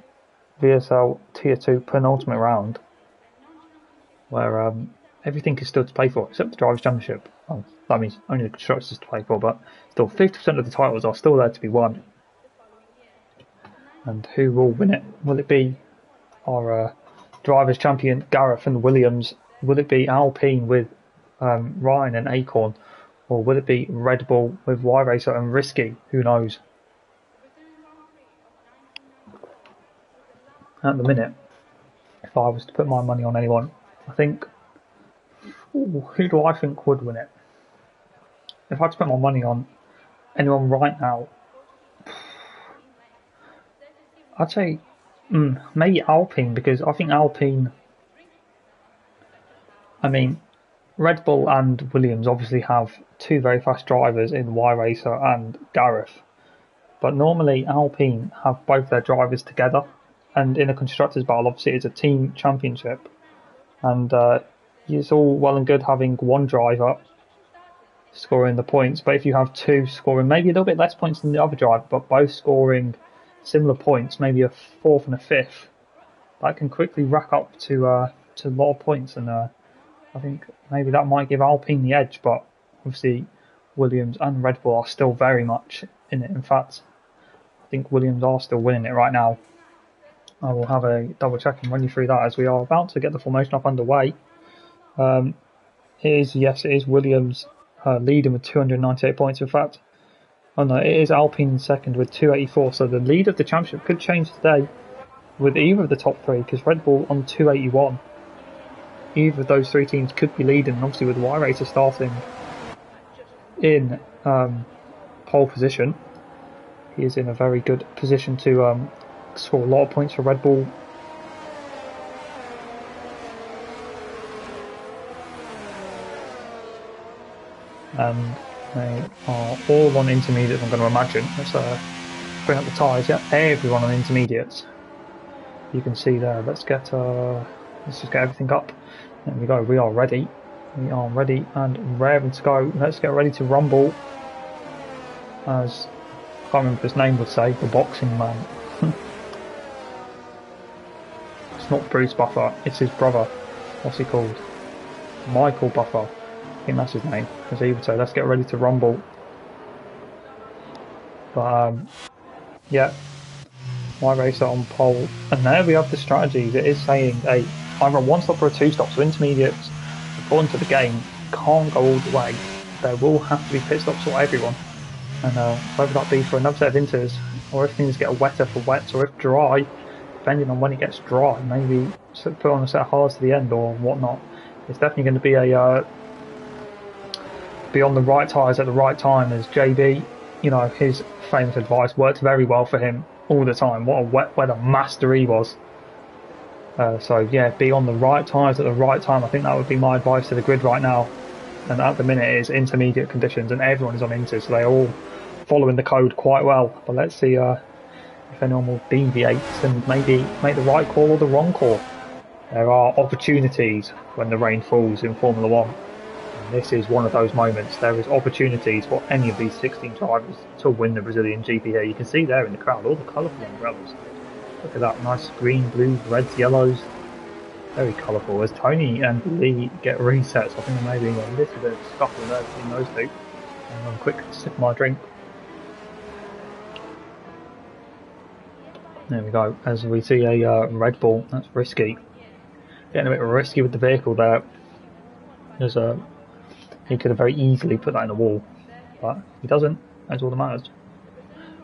VSL Tier 2 penultimate round, where everything is still to play for except the Drivers' Championship. Oh, that means only the Constructors to play for, but still 50% of the titles are still there to be won. And who will win it? Will it be our Drivers' Champion Gareth and Williams? Will it be Alpine with Ryan and Acorn? Or will it be Red Bull with Y Racer and Risky? Who knows? At the minute, if I was to put my money on anyone, I think... who do I think would win it? If I had to put my money on anyone right now, I'd say maybe Alpine, because I think Alpine... Red Bull and Williams obviously have two very fast drivers in Y Racer and Gareth, but normally Alpine have both their drivers together, and in a constructors battle obviously it's a team championship, and it's all well and good having one driver scoring the points, but if you have two scoring maybe a little bit less points than the other driver but both scoring similar points, maybe a fourth and a fifth, that can quickly rack up to to a lot of points, and I think maybe that might give Alpine the edge, but obviously Williams and Red Bull are still very much in it. In fact, I think Williams are still winning it right now. I will have a double check and run you through that as we are about to get the formation up underway. It is Williams leading with 298 points. In fact, oh no, it is Alpine second with 284. So the lead of the championship could change today with either of the top three, because Red Bull on 281. Either of those three teams could be leading, and obviously with Y-Racer starting in pole position, he is in a very good position to score a lot of points for Red Bull. And they are all on intermediates, I'm going to imagine. Let's bring up the tyres. Yeah, everyone on intermediates. You can see there. Let's just get everything up. There we go. We are ready. We are ready and raring to go. Let's get ready to rumble. As I can't remember what his name would say, the boxing man. It's not Bruce Buffer. It's his brother. What's he called? Michael Buffer. I think that's his name. As he would say, let's get ready to rumble. But yeah, Y-Racer on pole, and there we have the strategy that is saying either a one stop or a two stop. So intermediates, according to the game, can't go all the way. There will have to be pit stops for everyone, and whether that be for another set of inters, or if things get wetter for wets, or if dry, depending on when it gets dry, maybe put on a set of hards to the end or whatnot. It's definitely going to be be on the right tyres at the right time, as JB, his famous advice worked very well for him all the time. What a wet weather master he was. So yeah, be on the right tyres at the right time. I think that would be my advice to the grid right now. And at the minute it is intermediate conditions and everyone is on inters, so they're all following the code quite well. But let's see if anyone will deviate and maybe make the right call or the wrong call. There are opportunities when the rain falls in Formula 1. This is one of those moments. There is opportunities for any of these 16 drivers to win the Brazilian GP here. You can see there in the crowd all the colourful umbrellas. Look at that, nice green, blues, reds, yellows. Very colourful. As Tony and Lee get resets, I think there may be a little bit of scuffle there between those two. And I'm quick sip of my drink. There we go. As we see a Red Bull, that's risky. Getting a bit risky with the vehicle there. There's he could have very easily put that in the wall, but he doesn't. That's all that matters.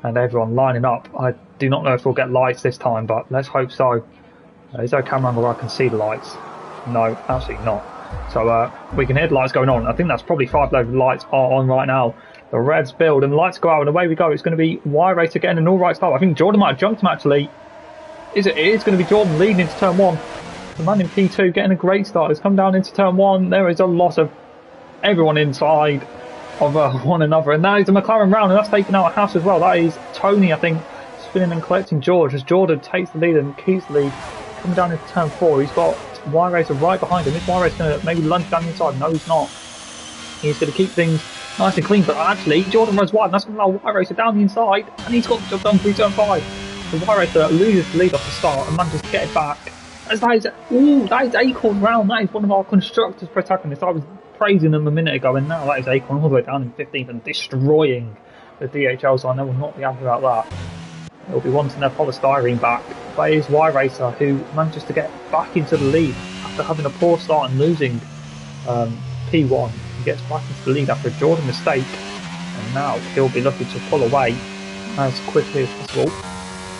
And everyone lining up. I do not know if we'll get lights this time, but let's hope so. Is there a camera angle where I can see the lights? No, absolutely not. So we can hear the lights going on. I think that's probably 5 loads of lights are on right now. The reds build and the lights go out and away we go. It's going to be Y-Racer getting an all-right start. I think Jordan might have jumped him actually. It is going to be Jordan leading into turn 1. The man in P2 getting a great start. It's come down into turn 1. There is a lot of everyone inside of one another, and that is the McLaren round, and that's taking out a house as well. That is Tony, I think, spinning and collecting George as Jordan takes the lead and keeps the lead. Coming down into turn 4, he's got Y-Racer right behind him. Is Y-Racer going to maybe lunge down the inside? No, he's not. He's going to keep things nice and clean, but actually Jordan runs wide, and that's going to allow Y-Racer down the inside, and he's got the job done through turn 5. So Y-Racer loses the lead off the start and manages to get it back. As that is Acorn round. That is one of our constructors' protagonists. I was praising them a minute ago, and now that is Acorn all the way down in 15th and destroying the DHL, so I will not be happy about that. They'll be wanting their polystyrene back. But it is Y-Racer who manages to get back into the lead after having a poor start and losing P1. He gets back into the lead after a Jordan mistake, and now he'll be looking to pull away as quickly as possible.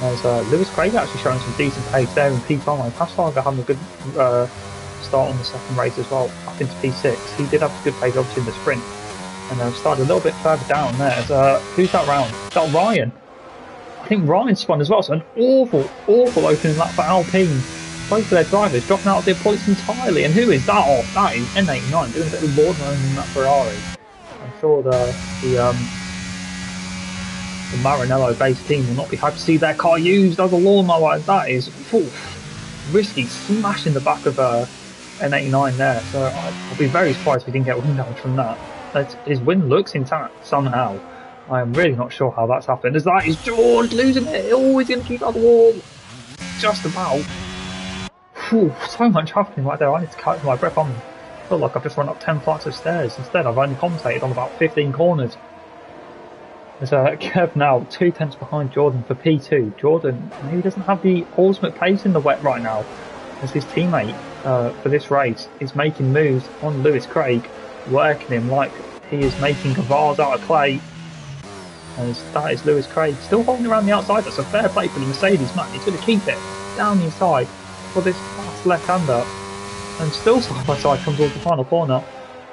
As Lewis Craig actually showing some decent pace there in P5. Passlager having a good start on the second race as well, up into P6. He did have a good pace obviously in the sprint, and started a little bit further down there. As, who's that round? Is that Ryan? I think Ryan spun as well, so an awful opening lap for Alpine. Both of their drivers dropping out of their points entirely, and who is that off? That is N89 doing a bit of lawnmowing in that Ferrari. I'm sure the Maranello based team will not be happy to see their car used as a lawnmower. That is risky, smashing the back of N89 there. So I'll be very surprised if he didn't get wind damage from that. His wind looks intact somehow. I am really not sure how that's happened. As that is George losing it. Oh, he's going to keep out the wall. Just about. Whew, so much happening right there. I need to catch my breath. I feel like I've just run up 10 flights of stairs. Instead, I've only commentated on about 15 corners. There's Kev now 2 tenths behind Jordan for P2. Jordan maybe doesn't have the ultimate pace in the wet right now, as his teammate for this race is making moves on Lewis Craig, working him like he is making a vase out of clay. As that is Lewis Craig still holding around the outside. That's a fair play for the Mercedes man. He's going to keep it down the inside for this fast left-hander, and still side by side comes towards the final corner.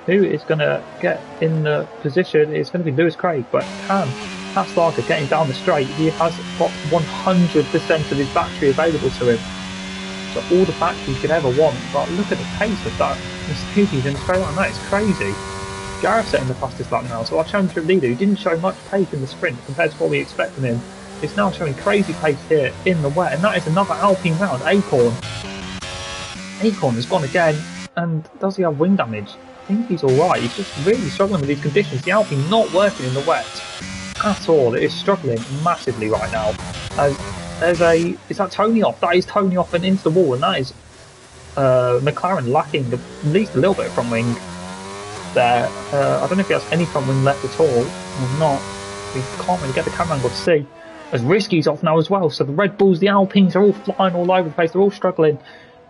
Who is going to get in the position? It's going to be Lewis Craig, but can Haslager getting down the straight? He has got 100% of his battery available to him, so all the battery he could ever want. But look at the pace of that Mercedes in a straight line. That is crazy. Gareth setting the fastest lap now, so our championship leader, who didn't show much pace in the sprint compared to what we expect from him, is now showing crazy pace here in the wet, and that is another Alpine round. Acorn has gone again, and does he have wing damage? I think he's alright. He's just really struggling with these conditions. The Alpine not working in the wet at all. It is struggling massively right now. Is that Tony off? That is Tony off and into the wall, and that is McLaren lacking at least a little bit of front wing there. I don't know if he has any front wing left at all or not. We can't really get the camera angle to see. As Risky's off now as well, so the Red Bulls, the Alpines are all flying all over the place. They're all struggling,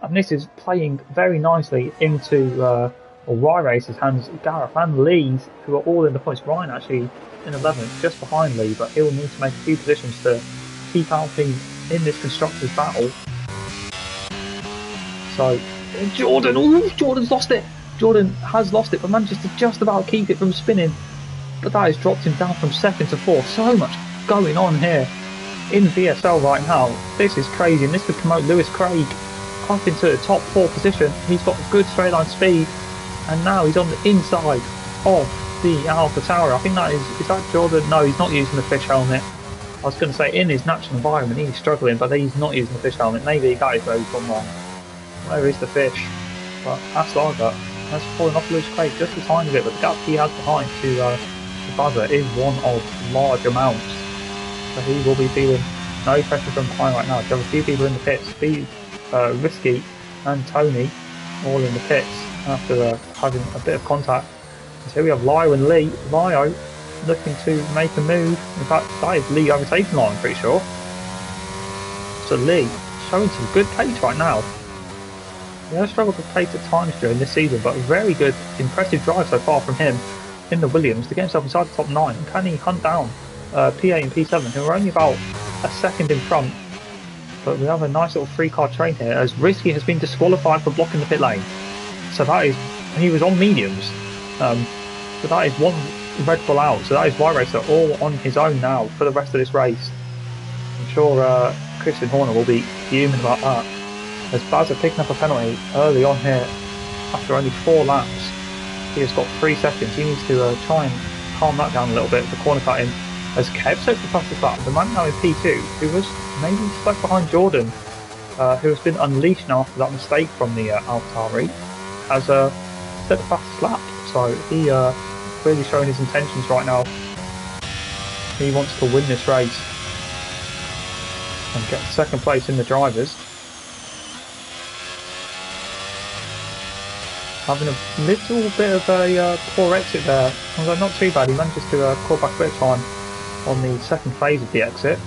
and this is playing very nicely into Y Racer's hands. Gareth and Lee's, who are all in the points. Ryan actually in 11th, just behind Lee, but he'll need to make a few positions to keep Alpine in this constructors battle. So Jordan's lost it. Jordan has lost it, but manages to just about keep it from spinning. But that has dropped him down from 2nd to 4th. So much going on here in VSL right now. This is crazy, and this could promote Lewis Craig up into the top 4 position. He's got good straight line speed, and now he's on the inside of the Alpha Tower. I think that is that Jordan? No, he's not using the fish helmet. I was going to say in his natural environment he's struggling, but he's not using the fish helmet. Maybe that is where he's gone wrong. Where is the fish? But Haslager has fallen off Lewis Craig just a tiny bit, but the gap he has behind to the buzzer is one of large amounts. So he will be feeling no pressure from behind right now. There are a few people in the pits. Risky and Tony all in the pits after having a bit of contact. And so we have Lyo and Lee. Lyo looking to make a move. In fact, that is Lee overtaking Lyo, I'm pretty sure. So Lee showing some good pace right now. He has struggled with pace at times during this season, but a very good, impressive drive so far from him in the Williams to get himself inside the top 9. And can he hunt down P8 and P7, who are only about a second in front? But we have a nice little 3-car train here, as Risky has been disqualified for blocking the pit lane. So that is, he was on mediums. So that is one Red Bull out. So that is Y Racer all on his own now for the rest of this race. I'm sure Christian Horner will be fuming about that. As Bazza picking up a penalty early on here after only 4 laps. He has got 3 seconds. He needs to try and calm that down a little bit for corner cutting. As Kev sets the fastest lap, the man now in P2, who was maybe stuck behind Jordan, who has been unleashed now after that mistake from the AlphaTauri, has set the fastest lap. So he really showing his intentions right now. He wants to win this race and get 2nd place in the drivers. Having a little bit of a poor exit there, although not too bad. He manages to call back a bit of time on the 2nd phase of the exit.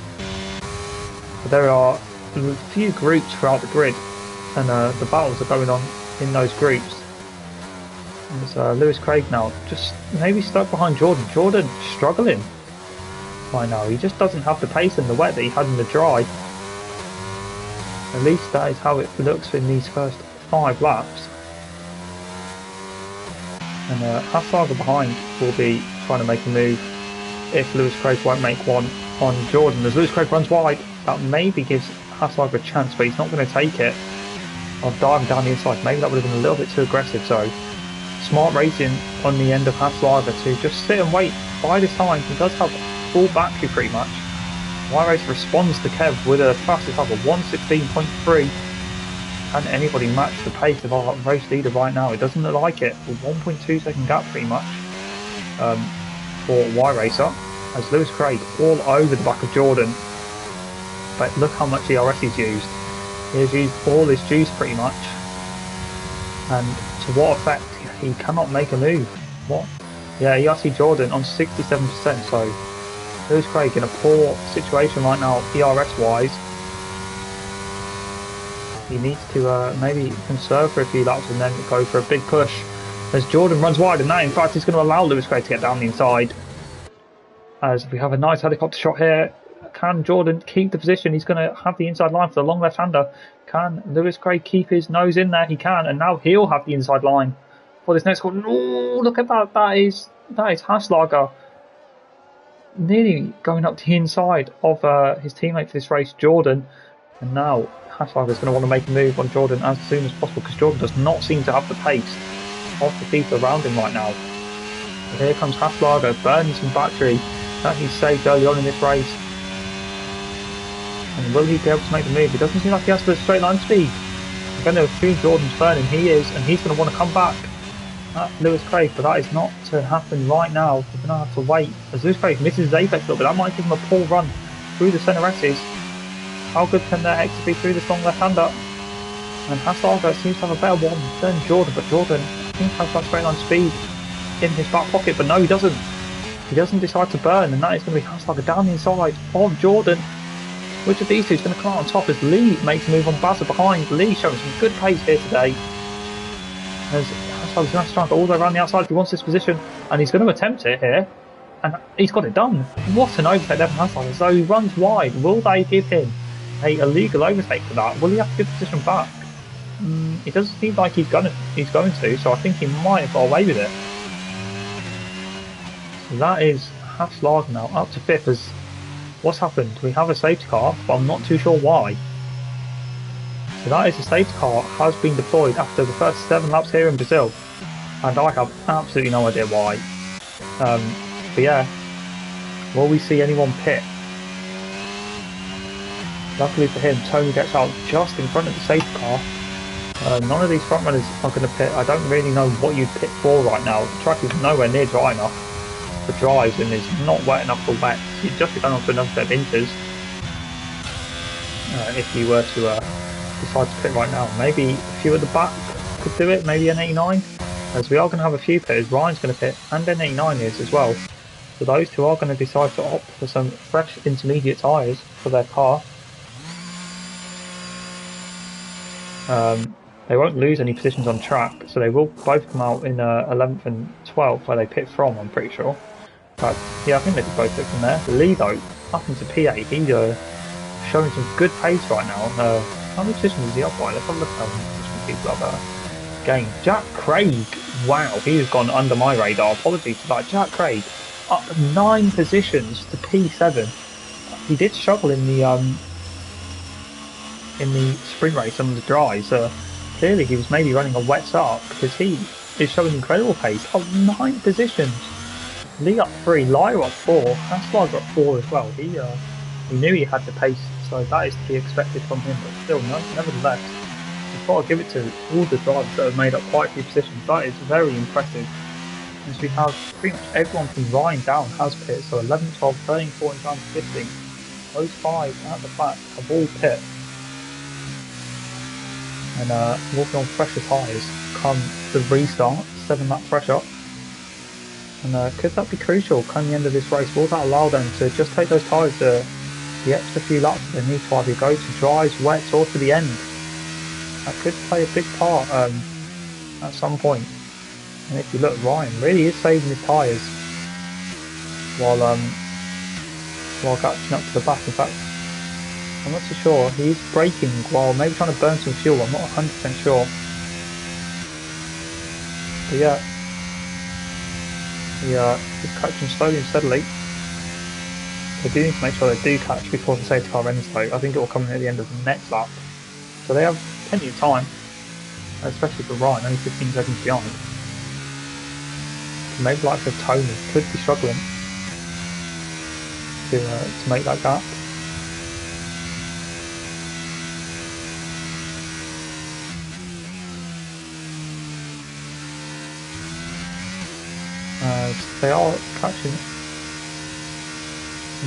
But there are a few groups throughout the grid, and the battles are going on in those groups. There's Lewis Craig now, just maybe stuck behind Jordan. Jordan struggling right now. He just doesn't have the pace in the wet that he had in the dry. At least that is how it looks in these first 5 laps. And Haslager behind will be trying to make a move if Lewis Craig won't make one on Jordan. As Lewis Craig runs wide, that maybe gives Haslager a chance, but he's not going to take it. Of diving down the inside, maybe that would have been a little bit too aggressive. So smart racing on the end of Haslager to just sit and wait. By this time, he does have full battery pretty much. Y Race responds to Kev with a fastest lap of 1:16.3. Can anybody match the pace of our race leader right now? It doesn't look like it. A 1.2 second gap pretty much for Y Racer, as Lewis Craig all over the back of Jordan. But look how much ERS he's used. He has used all his juice pretty much. And to what effect? He cannot make a move. What? Yeah, you see Jordan on 67%, so Lewis Craig in a poor situation right now, ERS wise. He needs to maybe conserve for a few laps and then go for a big push. As Jordan runs wide, and that in fact is going to allow Lewis Craig to get down the inside. As we have a nice helicopter shot here. Can Jordan keep the position? He's going to have the inside line for the long left-hander. Can Lewis Craig keep his nose in there? He can, and now he'll have the inside line for this next corner. Oh, look at that! That is Haslager nearly going up the inside of his teammate for this race, Jordan. And now Haslager is going to want to make a move on Jordan as soon as possible because Jordan does not seem to have the pace of the people around him right now. But here comes Haslager, burning some battery that he saved early on in this race. And will he be able to make the move? It doesn't seem like he has the straight line speed. I'm going to assume Jordan's burning. He is, and he's going to want to come back at Lewis Craig, but that is not to happen right now. We're going to have to wait. As Lewis Craig misses his apex a little bit, that might give him a poor run through the centre S's. How good can their exit be through the strong left-hander? And Haslager seems to have a better one than Jordan, but Jordan, I think, has that straight line speed in his back pocket, but no, he doesn't. He doesn't decide to burn, and that is going to be Haslager down the inside of Jordan. Which of these two is going to come out on top as Lee makes a move on Bazza behind. Lee showing some good pace here today. As Haslager's going to try and go all the way around the outside if he wants this position, and he's going to attempt it here, and he's got it done. What an overtake there from Haslager. So he runs wide. Will they give him a illegal overtake for that? Will he have to give the position back? It doesn't seem like he's going to, so I think he might have got away with it. So that is Haslager now up to 5th as what's happened? We have a safety car, but I'm not too sure why. So that is the safety car has been deployed after the first 7 laps here in Brazil, and I have absolutely no idea why. But yeah, will we see anyone pit? Luckily for him, Tony gets out just in front of the safety car. None of these front runners are going to pit. I don't really know what you'd pit for right now. The track is nowhere near dry enough for drives and is not wet enough for wet. You'd just be going on to another set of inters if you were to decide to pit right now. Maybe a few at the back could do it, maybe N89, as we are going to have a few pitters. Ryan's going to pit and N89 is as well. So those two are going to decide to opt for some fresh intermediate tyres for their car. They won't lose any positions on track, so they will both come out in 11th and 12th where they pit from, I'm pretty sure. But yeah, I think they could both pit from there. Lee though, up into P8, he's showing some good pace right now. How many positions is he up by? Let's have a look at how many positions people have gained. Jack Craig, wow, he has gone under my radar. Apologies for that. Jack Craig, up 9 positions to P7. He did struggle in the sprint race on the dries. Clearly he was maybe running a wet start because he is showing incredible pace. Oh, 9 positions. Lee up 3, Lyra up 4, Haslager up 4 as well. He knew he had the pace, so that is to be expected from him, but still, nevertheless, you've got to give it to all the drivers that have made up quite a few positions. That is very impressive. As we have pretty much everyone from Ryan down has pit, so 11, 12, 13, 14, 15. Those 5 at the back have all pit. And walking on fresher tyres come the restart, 7 lap pressure. And could that be crucial come the end of this race? Will that allow them to just take those tyres the extra few laps that they need to either go to dries, wets or to the end? That could play a big part at some point. And if you look, Ryan really is saving his tyres while catching up to the back. In fact, I'm not too sure. He's braking while maybe trying to burn some fuel. I'm not 100% sure. But yeah, he's catching slowly and steadily. They do need to make sure they do catch before the safety car ends though. I think it will come in at the end of the next lap. So they have plenty of time, especially for Ryan, only 15 seconds behind. Maybe like for Tony, could be struggling to make that gap. They are catching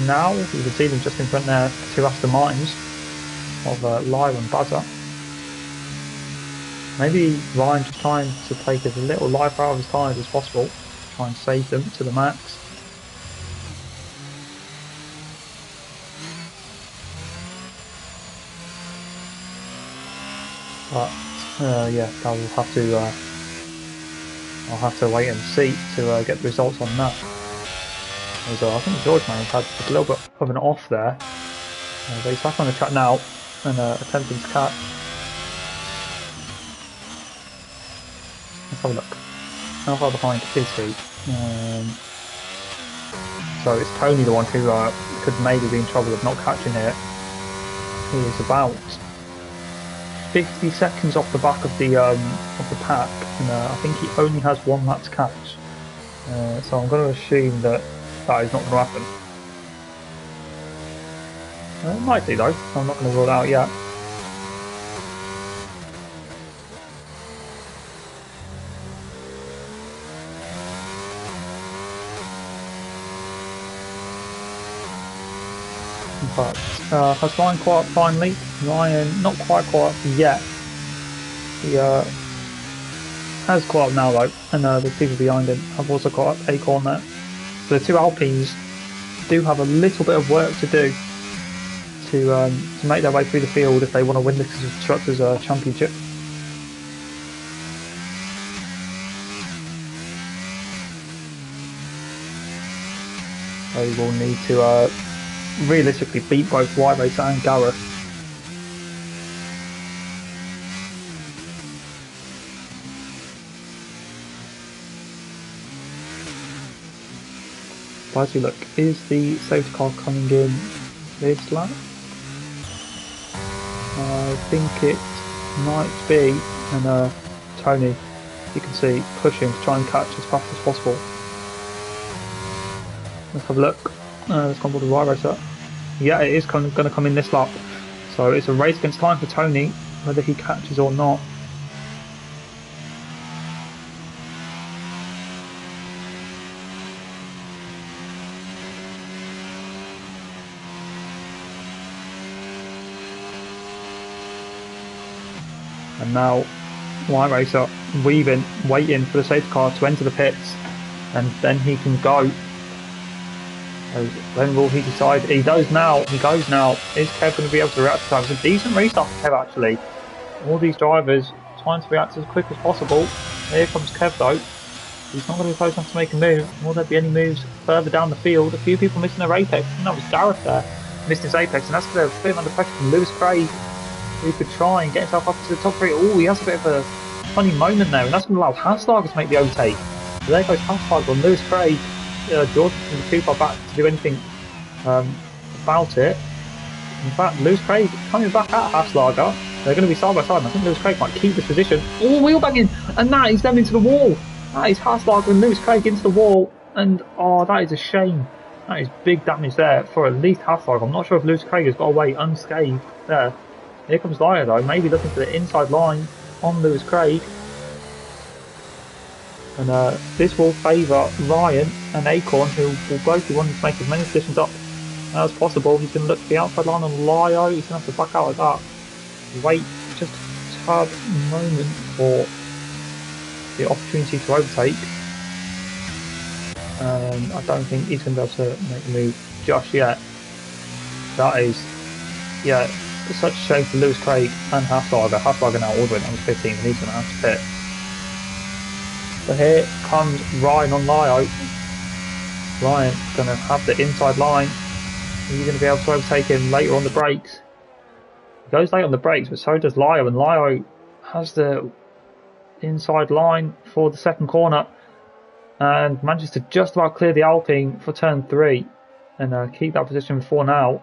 now. You can see them just in front there, 2 Aston Martins. of Lyra and Buzzer. Maybe Ryan just trying to take as little life out of his tyres as possible, try and save them to the max. But yeah, I'll have to wait and see to get the results on that. As, I think George may have had just a little bit of an off there, but he's back on the track now and attempting to catch. Let's have a look. How far behind is he? So it's Tony, the one who could maybe be in trouble of not catching it. He is about 50 seconds off the back of the pack, and I think he only has one lap to catch. So I'm going to assume that is not going to happen. It might do though. I'm not going to rule it out yet. But has Ryan caught up finally? Ryan not quite caught up yet. He has caught up now though, and the people behind him have also caught up Acorn there. So the two Alpines do have a little bit of work to do to make their way through the field if they want to win the Constructors' Championship. They will need to realistically beat both White Racer and Gareth. But as we look, is the safety car coming in this lap? I think it might be, and Tony, you can see, pushing to try and catch as fast as possible. Let's have a look. Let's come on the White Racer. Yeah, it is going to come in this lap. So it's a race against time for Tony, whether he catches or not. And now White Racer weaving, waiting for the safety car to enter the pits, and then he can go. When will he decide? He does now. He goes now. Is Kev going to be able to react to time? It's a decent restart for Kev actually. All these drivers trying to react as quick as possible. Here comes Kev though. He's not going to be close enough to make a move. Will there be any moves further down the field? A few people missing their apex. And that was Gareth there, missing his apex, and that's going to put him under pressure from Lewis Craig, who could try and get himself up to the top three. Oh, he has a bit of a funny moment there, and that's going to allow Haslager to make the overtake. So there goes Haslager on Lewis Craig. George and the Cooper back to do anything about it. In fact, Lewis Craig coming back at Haslager. They're going to be side by side, and I think Lewis Craig might keep this position. Oh, wheel banging, and that is them into the wall. That is Haslager and Lewis Craig into the wall, and oh, that is a shame. That is big damage there for at least Haslager. I'm not sure if Lewis Craig has got away unscathed there. Here comes Lyra though, maybe looking for the inside line on Lewis Craig. And this will favour Ryan and Acorn, who will both be wanting to make as many positions up as possible. He's going to look for the outside line on Lyo. He's going to have to back out of that. Wait just a tad moment for the opportunity to overtake. And I don't think he's going to be able to make the move just yet. That is, yeah, it's such a shame for Lewis Craig and Haslager. Haslager now all the way down to 15, and he's going to have to pit. So here comes Ryan on Lyo. Ryan going to have the inside line. He's going to be able to overtake him later on the brakes. He goes late on the brakes, but so does Lyo, and Lyo has the inside line for the second corner and manages to just about clear the Alpine for turn 3 and keep that position for now.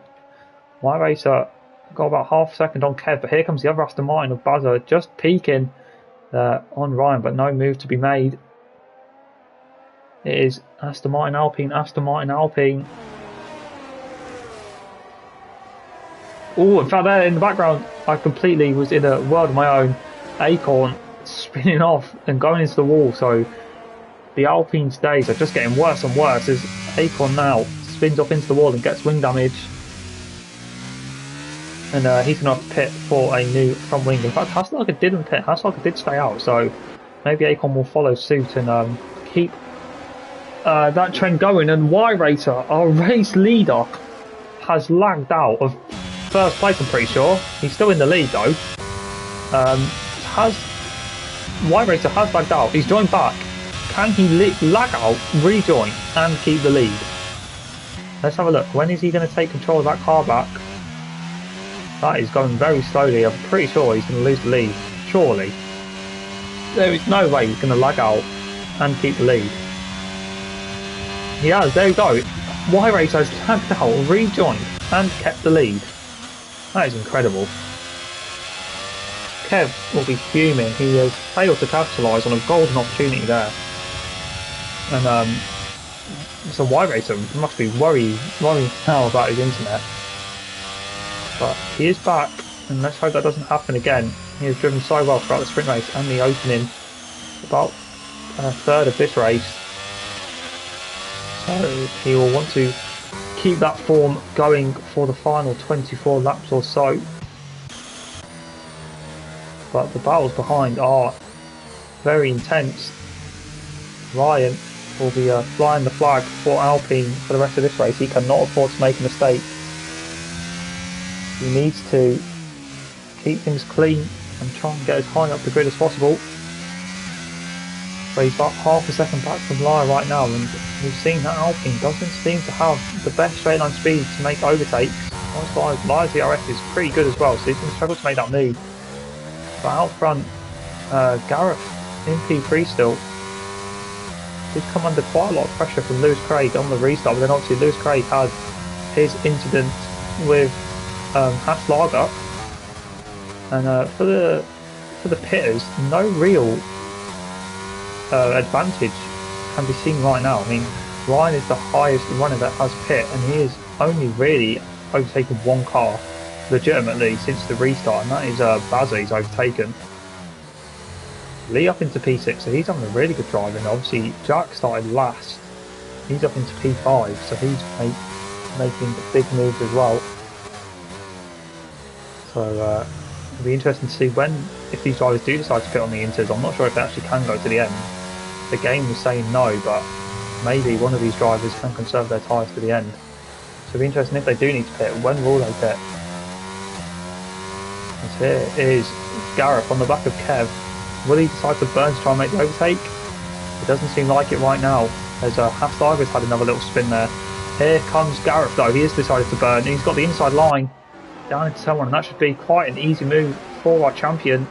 White Racer got about half a second on Kev, but here comes the other Aston Martin of Buzzer just peeking on Ryan, but no move to be made. It is Aston Martin Alpine, Aston Martin Alpine. Oh, in fact, there in the background, I completely was in a world of my own. Acorn spinning off and going into the wall, so the Alpine's days are just getting worse and worse as Acorn now spins off into the wall and gets wing damage. and he's going to pit for a new front wing. In fact, Haslager didn't pit. Haslager did stay out, so maybe Acorn will follow suit and keep that trend going. And Y-Racer, our race leader, has lagged out of first place, I'm pretty sure. He's still in the lead though. Y-Racer has lagged out. He's joined back. Can he lag out, rejoin, and keep the lead? Let's have a look. When is he going to take control of that car back? That is going very slowly. I'm pretty sure he's going to lose the lead. Surely. There is no way he's going to lag out and keep the lead. He has. There we go. Y-Racer has lagged out, rejoined, and kept the lead. That is incredible. Kev will be fuming. He has failed to capitalise on a golden opportunity there. And so Y-Racer must be worried now about his internet. But he is back, and let's hope that doesn't happen again. He has driven so well throughout the sprint race and the opening, about a third of this race. So he will want to keep that form going for the final 24 laps or so. But the battles behind are very intense. Ryan will be flying the flag for Alpine for the rest of this race. He cannot afford to make a mistake. He needs to keep things clean and try and get as high up the grid as possible. But he's about half a second back from Lyra right now, and we've seen that Alpine doesn't seem to have the best straight line speed to make overtakes. Lyra's DRS is pretty good as well, so he's going to struggle to make that move. But out front, Gareth in P3 still did come under quite a lot of pressure from Lewis Craig on the restart, but then obviously Lewis Craig had his incident with Haslager, and for the pitters, no real advantage can be seen right now. I mean, Ryan is the highest runner that has pit, and he is only really overtaken one car legitimately since the restart, and that is Bazza he's overtaken. Lee up into P6, so he's having a really good drive, and obviously Jack started last. He's up into P5, so he's making big moves as well. So it'll be interesting to see if these drivers do decide to pit on the Inters. I'm not sure if they actually can go to the end. The game was saying no, but maybe one of these drivers can conserve their tyres to the end. So it'll be interesting if they do need to pit. When will they pit? And here is Gareth on the back of Kev. Will he decide to burn to try and make the overtake? It doesn't seem like it right now. There's Haslager's had another little spin there. Here comes Gareth though. He has decided to burn, and he's got the inside line down into someone, and that should be quite an easy move for our champion.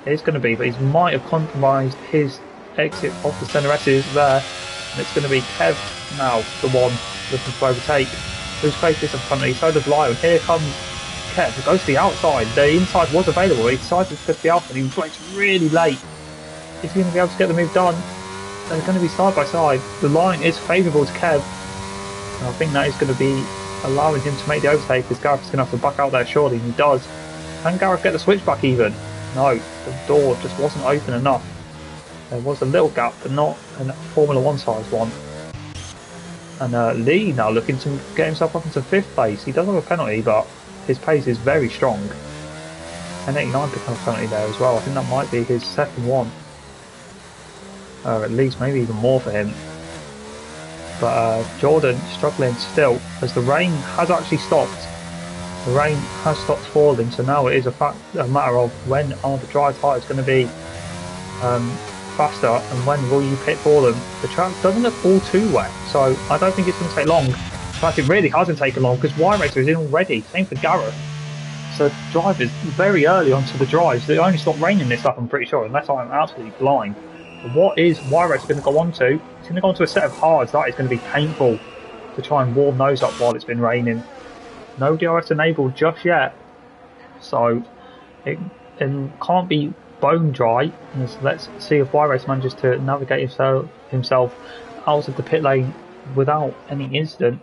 It is going to be, but he might have compromised his exit off the centre S's there, and it's going to be Kev now, the one looking to overtake. Who's faced this in front of me? So does Lyle. Here comes Kev, who goes to the outside. The inside was available, but he decided to go to the outside. He brakes really late. Is he going to be able to get the move done? They're going to be side by side. The line is favourable to Kev, and I think that is going to be allowing him to make the overtake, because Gareth is going to have to back out there shortly, and he does. Can Gareth get the switchback even? No, the door just wasn't open enough. There was a little gap, but not a Formula 1 size one. And Lee now looking to get himself up into 5th place. He does have a penalty, but his pace is very strong. And 89 picking up a penalty there as well. I think that might be his second one. Or at least maybe even more for him. But Jordan struggling still, as the rain has actually stopped. The rain has stopped falling, so now it is a matter of when are the dry tyres going to be faster, and when will you pit for them. The track doesn't look all too wet, so I don't think it's going to take long. In fact, it really hasn't taken long, because Y-Racer is in already. Same for Gareth. So drivers very early onto the drives. They only stopped raining this up, I'm pretty sure, unless I'm absolutely blind. But what is Y-Racer going to go on to? It's going to go on to a set of hards. That is going to be painful to try and warm those up while it's been raining. No DRS enabled just yet, so it can't be bone dry. Let's see if Y-Race manages to navigate himself out of the pit lane without any incident.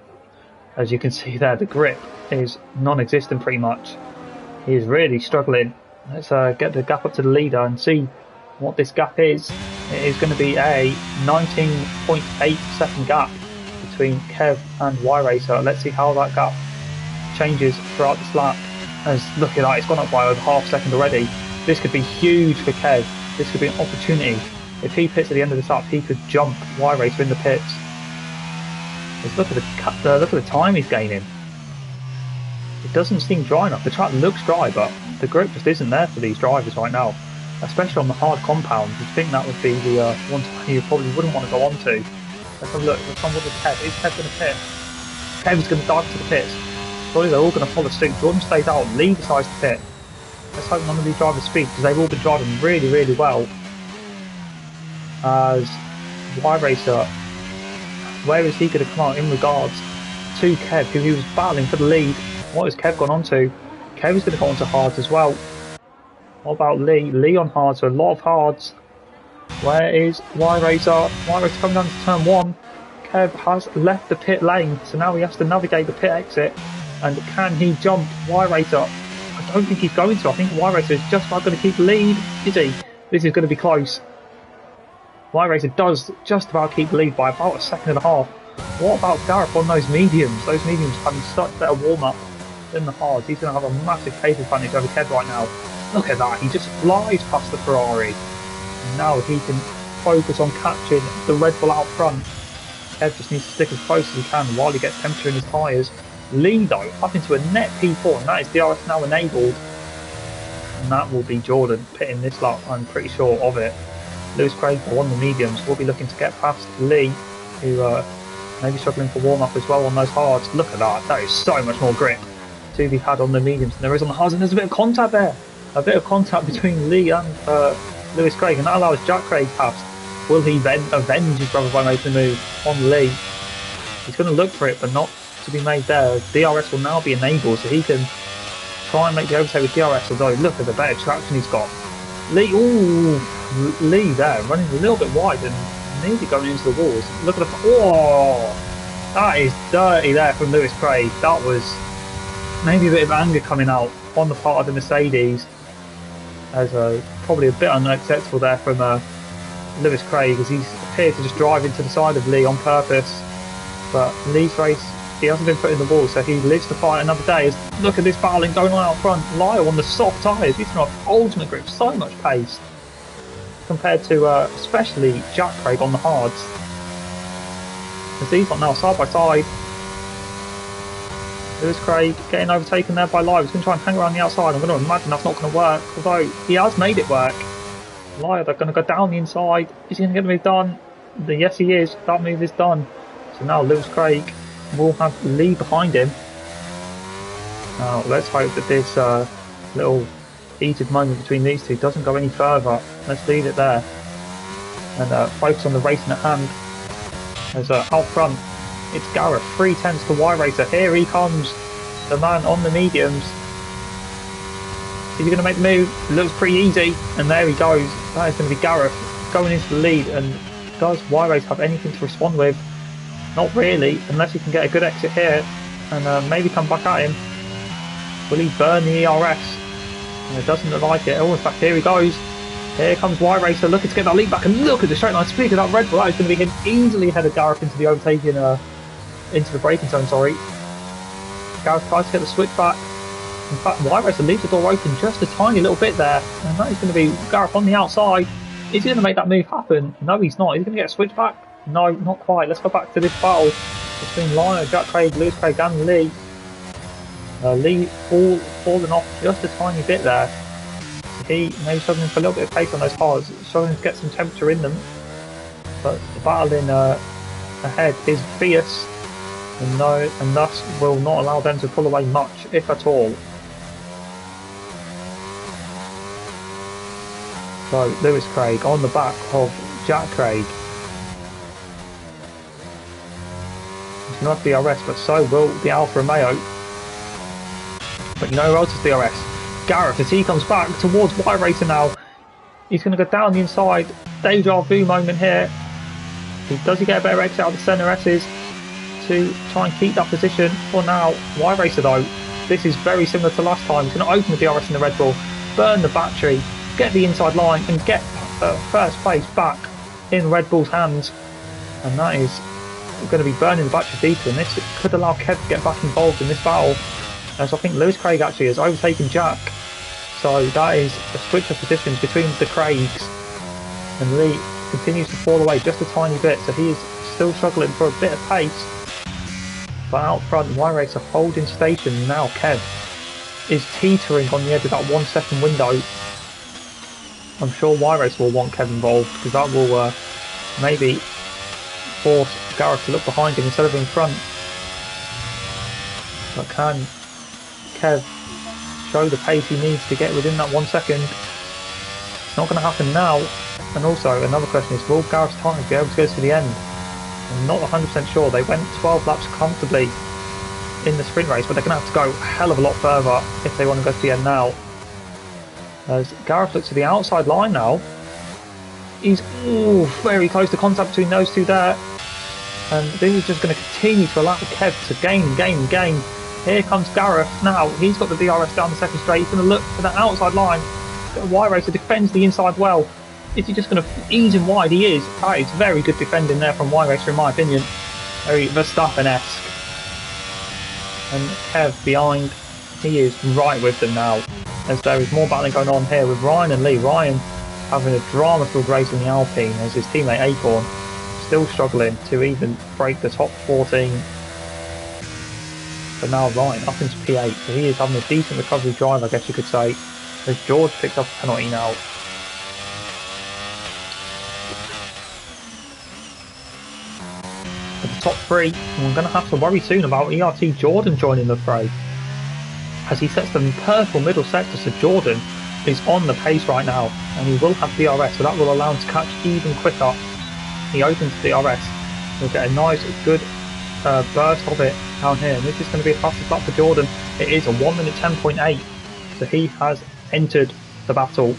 As you can see there, the grip is non-existent pretty much. He is really struggling. Let's get the gap up to the leader and see what this gap is. It is going to be a 19.8 second gap between Kev and Y-Racer. Let's see how that gap changes throughout this lap. As look at that, it's gone up by over half a second already. This could be huge for Kev. This could be an opportunity. If he pits at the end of this lap, he could jump Y-Racer in the pits. Just look at the time he's gaining. It doesn't seem dry enough. The track looks dry, but the grip just isn't there for these drivers right now, especially on the hard compound. You'd think that would be the one you probably wouldn't want to go on to. Let's have a look. Let's have a look at Kev. Is Kev going to pit? Kev's going to dive to the pits. Surely they're all going to follow suit. Jordan stays out. Lee decides to pit. Let's hope none of these drivers speed, because they've all been driving really, really well. As Y-Racer, where is he going to come out in regards to Kev, who he was battling for the lead? What has Kev gone on to? Kev is going to go on to hards as well. What about Lee? Lee on hards, so a lot of hards. Where is Y-Racer? Y-Racer coming down to turn 1. Kev has left the pit lane, so now he has to navigate the pit exit. And can he jump Y-Racer? I don't think he's going to. I think Y-Racer is just about going to keep the lead. Is he? This is going to be close. Y-Racer does just about keep the lead by about a second and a half. What about Gareth on those mediums? Those mediums having such better warm-up than the hards. He's going to have a massive pace advantage over Kev right now. Look at that, he just flies past the Ferrari. And now he can focus on catching the Red Bull out front. Kev just needs to stick as close as he can while he gets temperature in his tyres. Lee though, up into a net P4, and that is DRS now enabled. And that will be Jordan pitting this lap, I'm pretty sure of it. Lewis Craig on the mediums will be looking to get past Lee, who may be struggling for warm-up as well on those hards. Look at that, that is so much more grip to be had on the mediums than there is on the hards, and there's a bit of contact there. A bit of contact between Lee and Lewis Craig, and that allows Jack Craig past. Will he then avenge his brother by making a move on Lee? He's going to look for it, but not to be made there. DRS will now be enabled, so he can try and make the overtake with DRS, although look at the better traction he's got. Lee, ooh, Lee there, running a little bit wide and nearly going into the walls. Look at the, oh, that is dirty there from Lewis Craig. That was maybe a bit of anger coming out on the part of the Mercedes, as probably a bit unacceptable there from Lewis Craig, as he's appeared to just drive into the side of Lee on purpose. But Lee's race, he hasn't been put in the wall, so he lives to fight another day. Look at this battling going on out front. Lyle on the soft tyres, he's got ultimate grip, so much pace compared to especially Jack Craig on the hards. As these are now side by side. Lewis Craig getting overtaken there by Lyle. He's going to try and hang around the outside. I'm going to imagine that's not going to work, although he has made it work. Lyle, they're going to go down the inside. Is he going to get the move done? Yes, he is. That move is done. So now Lewis Craig will have Lee behind him. Now let's hope that this little heated moment between these two doesn't go any further. Let's leave it there and focus on the racing at hand. As out front, it's Gareth, 3/10 to Y-Racer. Here he comes, the man on the mediums. Is he going to make the move? It looks pretty easy, and there he goes. That is going to be Gareth going into the lead. And does Y-Racer have anything to respond with? Not really, unless he can get a good exit here and maybe come back at him. Will he burn the ERS? And it doesn't look like it. Oh, in fact, here he goes. Here comes Y-Racer looking to get that lead back, and look at the straight line speed of that Red Bull. That is going to be him easily ahead of Gareth into the overtaking, into the braking zone, sorry. Gareth tries to get the switch back. In fact, Y-Racer leaves the door open just a tiny little bit there, and that is going to be Gareth on the outside. Is he going to make that move happen? No, he's not. Is he going to get a switch back? No, not quite. Let's go back to this battle between Lionel, Jack Craig, Lewis Craig and Lee. Lee falling off just a tiny bit there. He may be struggling for a little bit of pace on those hards, struggling to get some temperature in them. But the battle in ahead is fierce, and thus will not allow them to pull away much, if at all. So Lewis Craig on the back of Jack Craig. He's going to have DRS, but so will the Alfa Romeo. But you know who else is DRS? Gareth, as he comes back towards Y-Racer now. He's going to go down the inside. Deja vu moment here. Does he get a better exit out of the centre S's to try and keep that position? For now, Y-Racer though, this is very similar to last time. He's going to open the DRS in the Red Bull, burn the battery, get the inside line and get first place back in Red Bull's hands. And that is going to be burning the battery deeper, and this could allow Kev to get back involved in this battle. as I think Lewis Craig actually has overtaken Jack. So that is a switch of positions between the Craigs, and Lee continues to fall away just a tiny bit, so he is still struggling for a bit of pace. But out front, Y-Racer holding station now. Kev is teetering on the edge of that 1 second window. I'm sure Y-Racer will want Kev involved, because that will maybe force Gareth to look behind him instead of in front. But can Kev show the pace he needs to get within that 1 second? It's not going to happen now. And also, another question is, will Gareth's tyres be able to go to the end? I'm not 100% sure. They went 12 laps comfortably in the sprint race, but they're going to have to go a hell of a lot further if they want to go to the end now. As Gareth looks to the outside line now, he's very close to contact between those two there, and this is just going to continue to allow Kev to gain. Here comes Gareth now. He's got the DRS down the second straight. He's going to look for the outside line. Y-Racer defends the inside well. Is he just going to ease him wide? He is. It's very good defending there from Y-Racer in my opinion. Very Verstappen-esque. And Kev behind, he is right with them now, as there is more battling going on here with Ryan and Lee. Ryan having a drama-filled race in the Alpine, as his teammate Acorn still struggling to even break the top 14. But now Ryan up into P8, so he is having a decent recovery drive, I guess you could say, as George picks up a penalty now. For the top three, we're going to have to worry soon about ERT Jordan joining the fray, as he sets the purple middle sector, so Jordan is on the pace right now, and he will have DRS, so that will allow him to catch even quicker. He opens DRS, he'll get a nice, good burst of it down here, and this is going to be a fastest lap for Jordan. It is a 1 minute 10.8, so he has entered the battle.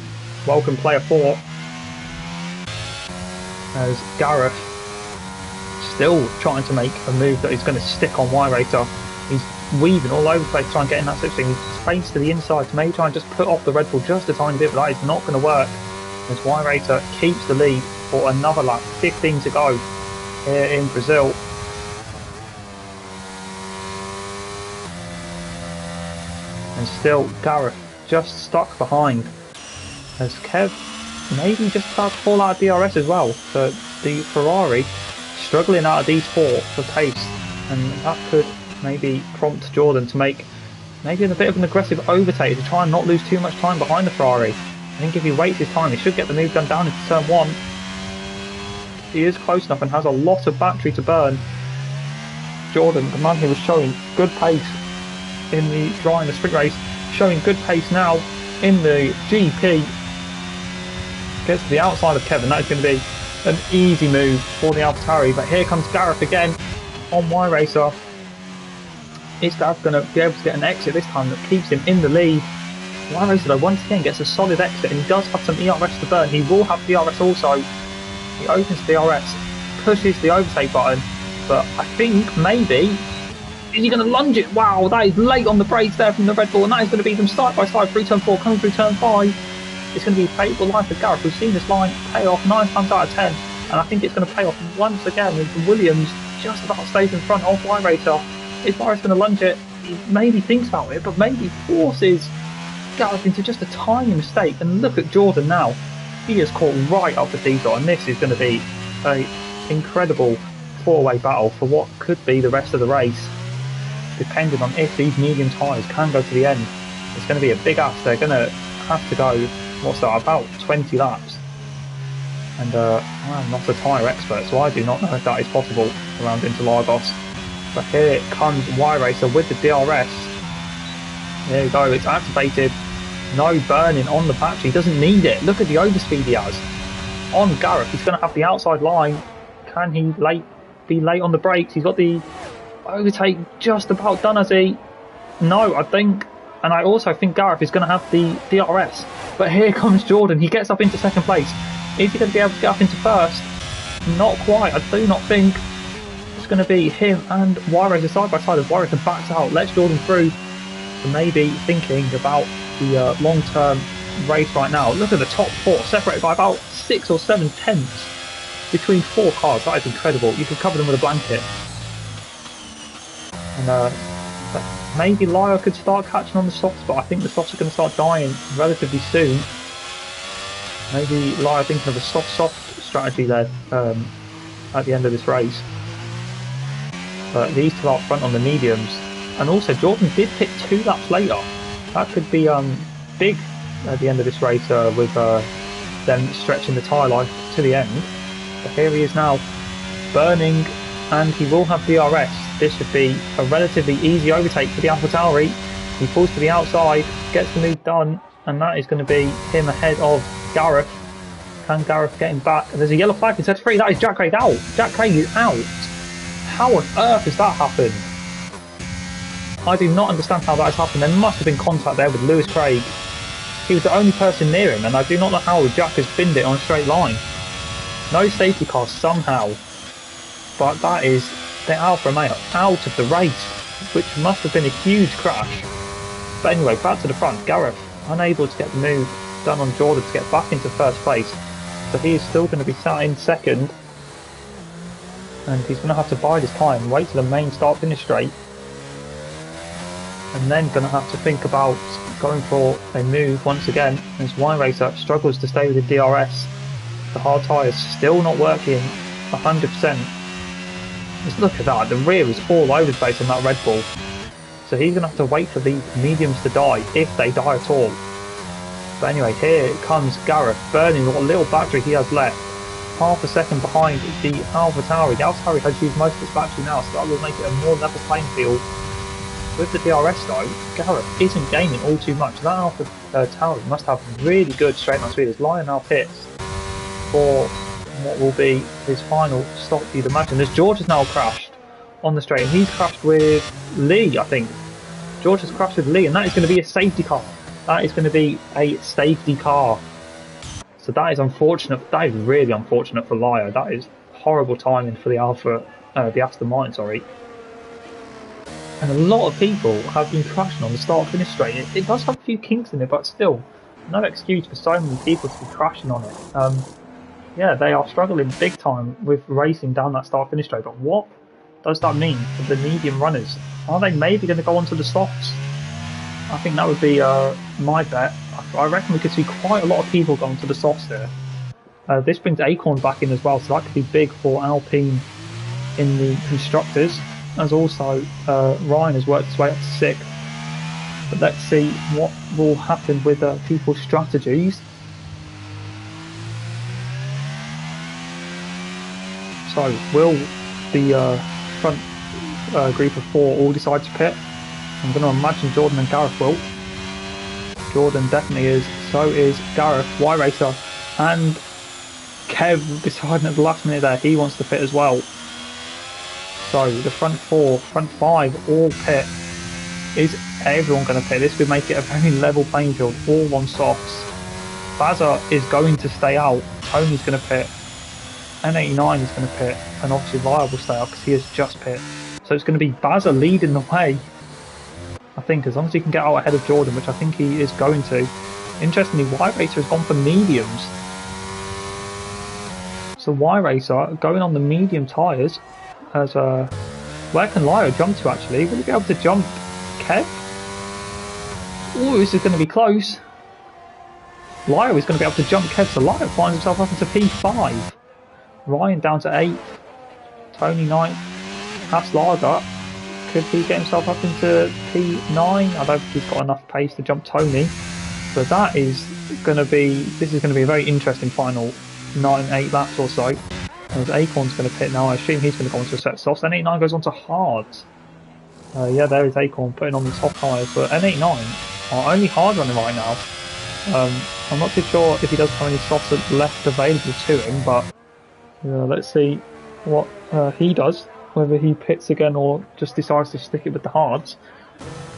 Welcome player 4, as Gareth still trying to make a move that is going to stick on Y-Racer. He's weaving all over the place, trying to get in that slipstream. He's space to the inside to maybe try and just put off the Red Bull just a tiny bit, but that is not going to work, as Y-Racer keeps the lead for another lap. 15 to go here in Brazil. And still Gareth just stuck behind, as Kev maybe just about to fall out of DRS as well. So the Ferrari struggling out of these four for pace, and that could maybe prompt Jordan to make maybe a bit of an aggressive overtake to try and not lose too much time behind the Ferrari. I think if he waits his time, he should get the move done down into turn 1. He is close enough and has a lot of battery to burn. Jordan, the man who was showing good pace in the sprint race, showing good pace now in the GP, gets to the outside of Kevin. That is going to be an easy move for the AlphaTauri, but here comes Gareth again on Y-Racer. Is Gareth going to be able to get an exit this time that keeps him in the lead? Y-Racer though once again gets a solid exit, and he does have some ERS to burn. He will have DRS also. He opens DRS, pushes the overtake button, but I think maybe, is he going to lunge it? Wow, that is late on the brakes there from the Red Bull, and that is going to be them side by side through turn 4, coming through turn 5. It's going to be a fateful line for Gareth. We've seen this line pay off 9 times out of 10, and I think it's going to pay off once again with Williams just about stays in front of Y-Racer. Is Y-Racer going to lunge it? He maybe thinks about it, but maybe forces Gareth into just a tiny mistake. And look at Jordan now. He is caught right up the diesel, and this is going to be an incredible four-way battle for what could be the rest of the race, depending on if these medium tyres can go to the end. It's going to be a big ask. They're going to have to go, what's that, about 20 laps. And I'm not a tyre expert, so I do not know if that is possible around Interlagos. But here comes Y-Racer with the DRS. There you go, it's activated. No burning on the battery, doesn't need it. Look at the overspeed he has. On Gareth, he's going to have the outside line. Can he be late on the brakes? He's got the overtake just about done, has he? No, I think. And I also think Gareth is going to have the DRS. But here comes Jordan. He gets up into second place. Is he going to be able to get up into first? Not quite. I do not think. It's going to be him and Y-Racer side by side as Y-Racer backs out. Lets Jordan through. So maybe thinking about the long-term race right now. Look at the top 4, separated by about 6 or 7 tenths between 4 cars. That is incredible. You could cover them with a blanket. And maybe Lyra could start catching on the softs, but I think the softs are going to start dying relatively soon. Maybe Lyra thinking of a soft strategy there at the end of this race. But these two up front on the mediums. And also Jordan did pit 2 laps later. That could be big at the end of this race with them stretching the tyre life to the end. But here he is now, burning, and he will have DRS. This should be a relatively easy overtake for the AlphaTauri. He pulls to the outside, gets the move done, and that is going to be him ahead of Gareth. Can Gareth get him back? And there's a yellow flag in set 3. That is Jack Craig out. Jack Craig is out. How on earth has that happened? I do not understand how that has happened. There must have been contact there with Lewis Craig. He was the only person near him, and I do not know how Jack has binned it on a straight line. No safety car somehow. But that is the Alfa Romeo out of the race, which must have been a huge crash. But anyway, back to the front. Gareth unable to get the move done on Jordan to get back into first place. So he is still going to be sat in second. And he's going to have to bide his time, wait till the main start finish straight. And then going to have to think about going for a move once again as Y-Racer struggles to stay with the DRS. The hard tyres still not working 100%. Just look at that, the rear is all over the place on that Red Bull. So he's going to have to wait for the mediums to die, if they die at all. But anyway, here comes Gareth, burning what little battery he has left. Half a second behind the AlphaTauri. The AlphaTauri has used most of its battery now, so that will make it a more level playing field. With the DRS though, Gareth isn't gaining all too much. That AlphaTauri must have really good straight line speed as Lion now pits for what will be his final stop, you'd imagine. As George has now crashed on the straight, and he's crashed with Lee, I think. George has crashed with Lee, and that is going to be a safety car. That is going to be a safety car. So that is unfortunate. That is really unfortunate for Lyra. That is horrible timing for the Aston Martin, sorry. And a lot of people have been crashing on the start-finish straight. It does have a few kinks in it, but still, no excuse for so many people to be crashing on it. Yeah, they are struggling big time with racing down that start-finish straight. But what does that mean for the medium runners? Are they maybe going to go onto the softs? I think that would be my bet. I reckon we could see quite a lot of people going to the softs there. This brings Acorn back in as well, so that could be big for Alpine in the constructors. As also Ryan has worked his way up to 6th. But let's see what will happen with people's strategies. So will the front group of 4 all decide to pit? I'm going to imagine Jordan and Gareth will. Jordan definitely is, so is Gareth, Y-Racer, and Kev deciding at the last minute there he wants to pit as well. So the front 4, front 5 all pit. Is everyone going to pit? This could make it a very level playing field, all on softs. Bazza is going to stay out, Tony's going to pit, N89 is going to pit, and obviously Lyle will stay out because he has just pit. So it's going to be Bazza leading the way. I think as long as he can get out ahead of Jordan, which I think he is going to. Interestingly, Y-Racer has gone for mediums. So Y-Racer going on the medium tyres as where can Lyra jump to actually? Will he be able to jump Kev? Oh, this is going to be close. Lyra is going to be able to jump Kev, so Lyra finds himself up into P5. Ryan down to 8th. Tony 9th. Haas Lager. Could he get himself up into P9? I don't think he's got enough pace to jump Tony. So that is going to be, this is going to be a very interesting final 9-8 laps or so. As Acorn's going to pit now, I assume he's going to go into a set of softs. N89 goes on to hards. Yeah, there is Acorn putting on the soft tyres, but N89 are only hard running right now. I'm not too sure if he does have any softs left available to him, but let's see what he does, whether he pits again or just decides to stick it with the hards.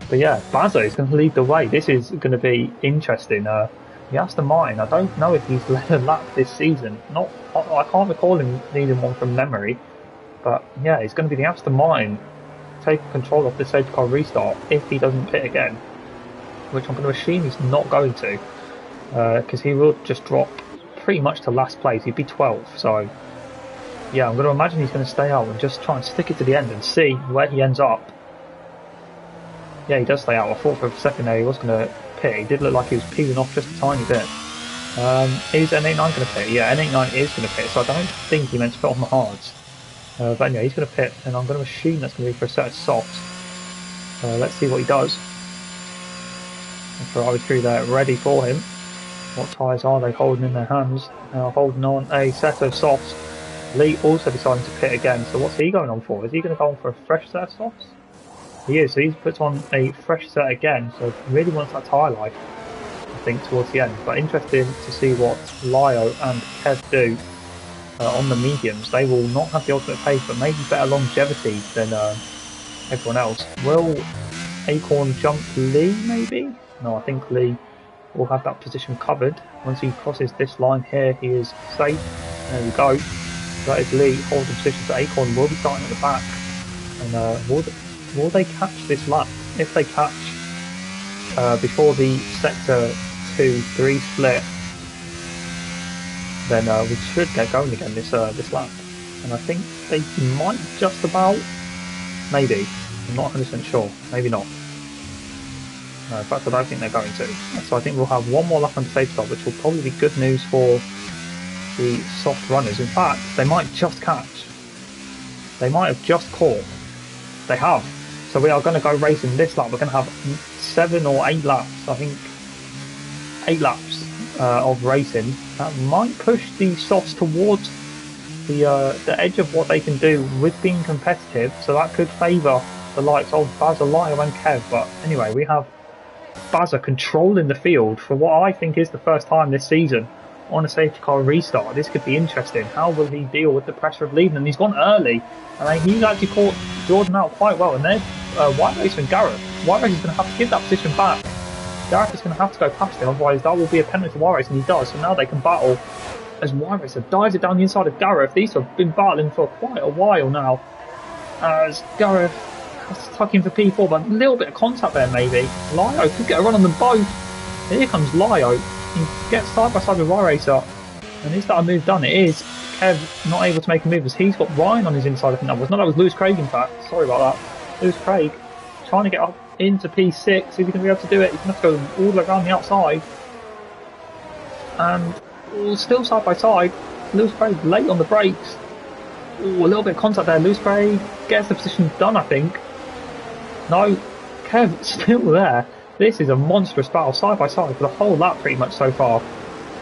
But yeah, Bazza is going to lead the way. This is going to be interesting. The Aston Martin, I don't know if he's led a lap this season. I can't recall him leading one from memory. But yeah, it's going to be the Aston Martin taking control of the safety car restart if he doesn't pit again. Which I'm going to assume he's not going to. Because he will just drop pretty much to last place. He'd be 12th. So yeah, I'm going to imagine he's going to stay out and just try and stick it to the end and see where he ends up. Yeah, he does stay out. I thought for a second there he was going to pit. He did look like he was peeling off just a tiny bit. Is N89 going to pit? Yeah, N89 is going to pit, so I don't think he meant to put on the hards. But anyway, he's going to pit, and I'm going to assume that's going to be for a set of softs. Let's see what he does. Ferrari crew there ready for him. What tyres are they holding in their hands? Holding on a set of softs. Lee also deciding to pit again, so what's he going on for? Is he going to go on for a fresh set of softs? He is, so he's put on a fresh set again, so really wants that tyre life, I think, towards the end. But interesting to see what Lio and Kev do on the mediums. They will not have the ultimate pace, but maybe better longevity than everyone else. Will Acorn jump Lee, maybe? No, I think Lee will have that position covered. Once he crosses this line here, he is safe. There we go. That is Lee holding position, so Acorn will be starting at the back. And will they catch this lap? If they catch before the sector 2-3 split, then we should get going again this lap. And I think they might just about, maybe. I'm not 100% sure. Maybe not. No, in fact, I don't think they're going to. So I think we'll have one more lap on the safety car, which will probably be good news for the soft runners. In fact, they might just catch. They might have just caught. They have. So we are going to go racing this lap. We're going to have 7 or 8 laps. I think 8 laps of racing. That might push the softs towards the edge of what they can do with being competitive. So that could favour the likes of Bazza, Lio and Kev. But anyway, we have Bazza controlling the field for what I think is the first time this season on a safety car restart. This could be interesting. How will he deal with the pressure of leading? And he's gone early. And he's actually caught Jordan out quite well. And then White Racer and Gareth. White Racer is going to have to give that position back. Gareth is going to have to go past him, otherwise that will be a penalty to White Racer, and he does. So now they can battle as White Racer dives it down the inside of Gareth. These have been battling for quite a while now. As Gareth has to tuck in for P4, but a little bit of contact there maybe. Lio could get a run on them both. Here comes Lio. He gets side by side with White Racer. And is that a move done? It is. Kev not able to make a move as he's got Ryan on his inside. I think that was Lewis Craig in fact. Sorry about that. Lewis Craig trying to get up into P6. Is he going to be able to do it? He's going to have to go all the way around the outside. And still side by side. Lewis Craig late on the brakes. Ooh, a little bit of contact there. Lewis Craig gets the position done, I think. No, Kev still there. This is a monstrous battle side by side for the whole lap pretty much so far.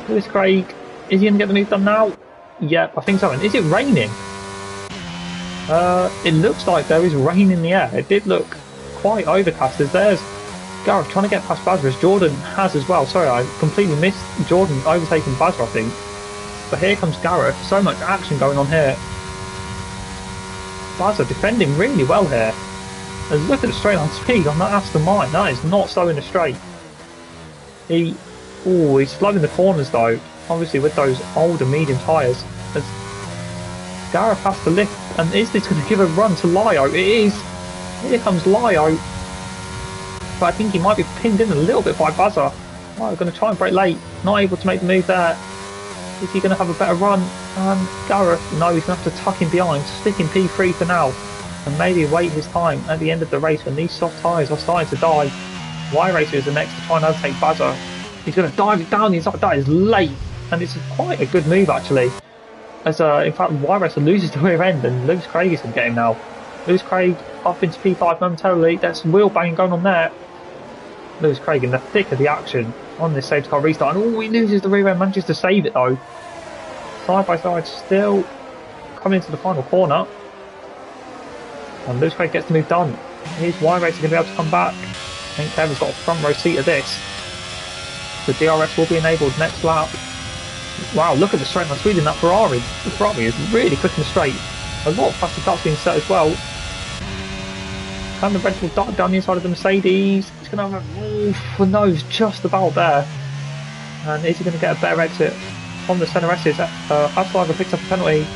Lewis Craig, is he going to get the move done now? Yep, I think so. And is it raining? It looks like there is rain in the air. It did look quite overcast as there's Gareth trying to get past Bazza as Jordan has as well. Sorry, I completely missed Jordan overtaking Bazza, I think. But here comes Gareth. So much action going on here. Bazza defending really well here. And look at the straight line speed on that Aston Martin. That is not so in the straight. He's slowing the corners though. Obviously with those older medium tyres. As Gareth has to lift. And is this going to give a run to Lio? It is. Here comes Lio. But I think he might be pinned in a little bit by Bazza. Lio going to try and brake late. Not able to make the move there. Is he going to have a better run? And Gareth, no, he's going to have to tuck him behind. Stick in P3 for now. And maybe wait his time at the end of the race when these soft tyres are starting to die. Y Racer is the next to try and overtake Bazza. He's going to dive it down the inside. That is late. And it's quite a good move actually. As in fact, Y Racer loses the rear end and Lewis Craig is going to get him now. Lewis Craig up into P5 momentarily. There's some wheel banging going on there. Lewis Craig in the thick of the action on this safety car restart. And he loses the rear end, manages to save it though. Side by side still coming into the final corner. And Lewis Craig gets the move done. Here's Y Racer going to be able to come back. I think Kevin's got a front row seat of this. The DRS will be enabled next lap. Wow, look at the straight line speed in that Ferrari. The Ferrari is really quick in the straight. A lot of plastic cuts being set as well. Can the Red Bull dive down the inside of the Mercedes? It's going to have a nose just about there. And is he going to get a better exit from the centre S's? Asliver picked up a penalty.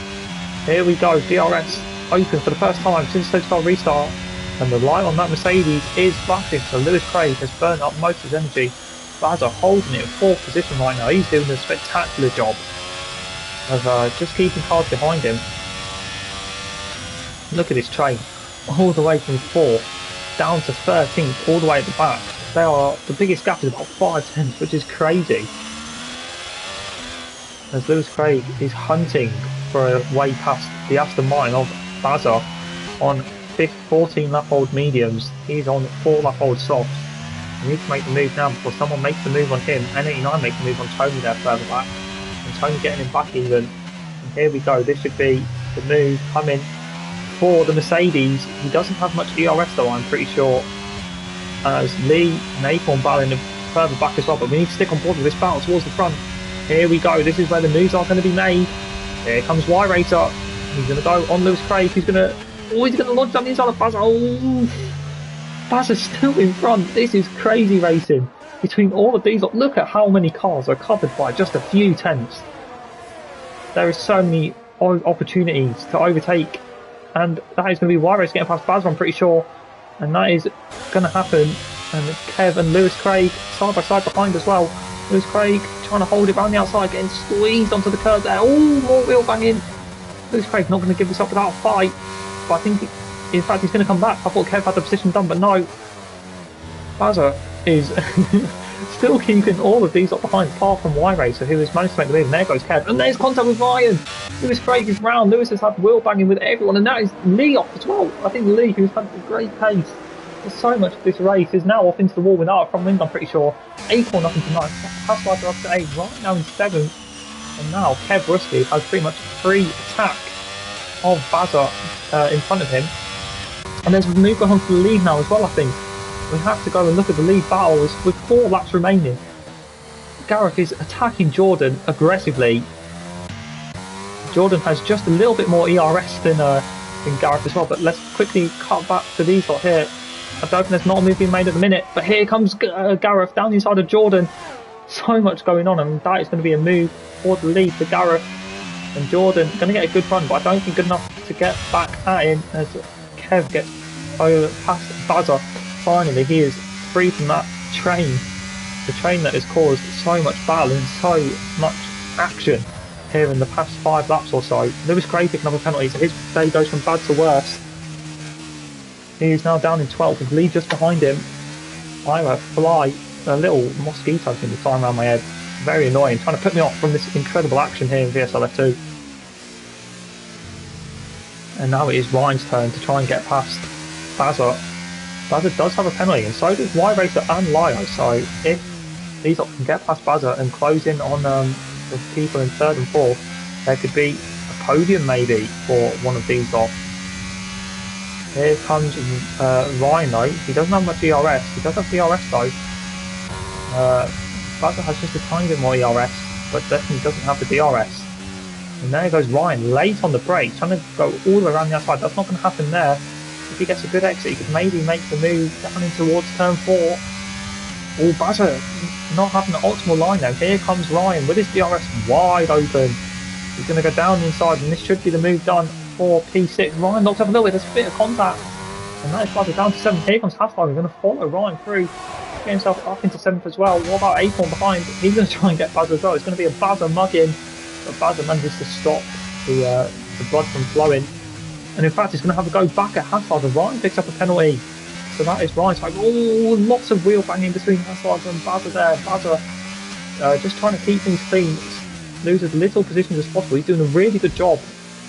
Here we go, DRS open for the first time since the car restart. And the light on that Mercedes is flashing, so Lewis Craig has burnt up most of his energy. Bazza holding it in 4th position right now. He's doing a spectacular job of just keeping cars behind him. Look at this train, all the way from 4th down to 13th all the way at the back. The biggest gap is about 5 tenths, which is crazy. As Lewis Craig is hunting for a way past the Aston Martin of Bazza on 14 lap old mediums. He's on 4 lap old softs. He needs to make the move now before someone makes the move on him. N89 makes the move on Tony there further back. And Tony getting him back even. And here we go. This should be the move coming for the Mercedes. He doesn't have much ERS though, I'm pretty sure. As Lee and Acorn battling further back as well. But we need to stick on board with this battle towards the front. Here we go. This is where the moves are going to be made. Here comes Y Racer. He's going to go on Lewis Craig. He's going to launch down the inside of Bazza. Oh, Bazza's still in front. This is crazy racing between all of these. Look at how many cars are covered by just a few tenths. There is so many opportunities to overtake, and that is going to be Y Racer getting past Bazza, I'm pretty sure, and that is going to happen. And Kev and Lewis Craig side by side behind as well. Lewis Craig trying to hold it around the outside, getting squeezed onto the curb there. Oh, more wheel banging. Lewis Craig not going to give this up without a fight. But I think, in fact, he's going to come back. I thought Kev had the position done, but no. Bazza is still keeping all of these up behind, apart from Y Racer, who has managed to make the move. And there goes Kev. And there's contact with Ryan. Lewis Craig is round. Lewis has had wheel banging with everyone. And that is Lee off as well. I think Lee, who's had a great pace for so much of this race, is now off into the wall without a front wing, I'm pretty sure. Acorn up into 9th, Hasslider up to 8, right now in 7th, and now Kev Rusty has pretty much free attack of Bazza in front of him. And there's a move going on for the lead now as well, I think. We have to go and look at the lead battles with 4 laps remaining. Gareth is attacking Jordan aggressively. Jordan has just a little bit more ERS than Gareth as well, but let's quickly cut back to these lot here. I don't think there's not a move being made at the minute, but here comes Gareth down the inside of Jordan. So much going on, and that is going to be a move for the lead for Gareth. And Jordan going to get a good run, but I don't think good enough to get back at him as Kev gets past Bazza. Finally, he is free from that train. The train that has caused so much battle and so much action here in the past 5 laps or so. Lewis Craig picking up a penalty, so his day goes from bad to worse. He is now down in 12th with Lee just behind him. I fly a little mosquito thing this time around my head. Very annoying, trying to put me off from this incredible action here in VSL F2. And now it is Ryan's turn to try and get past Bazza. Bazza does have a penalty, and so does Y Racer and Lio. So if these can get past Bazza and close in on the people in 3rd and 4th, there could be a podium maybe for one of these off. Here comes Ryan though. He doesn't have much ERS. He does have ERS though. Bazza has just a tiny bit more ERS, but definitely doesn't have the DRS. And there goes Ryan, late on the brake, trying to go all the way around the outside. That's not going to happen there. If he gets a good exit, he could maybe make the move down in towards turn 4. Oh, Bazza not having an optimal line now. Here comes Ryan with his DRS wide open. He's going to go down the inside, and this should be the move done for P6. Ryan knocks up a little bit, there's a bit of contact. And that is Bazza down to 7th. Here comes Hasslider, going to follow Ryan through. Get himself up into 7th as well. What about Acorn behind? He's going to try and get Bazza as well. It's going to be a Bazza mugging. But Bazza manages to stop the blood from flowing. And in fact, he's going to have to go back at Hasslider. Ryan picks up a penalty. So that is Ryan's time. Oh, lots of wheel banging between Hasslider and Bazza there. Bazza just trying to keep things clean. Lose as little positions as possible. He's doing a really good job,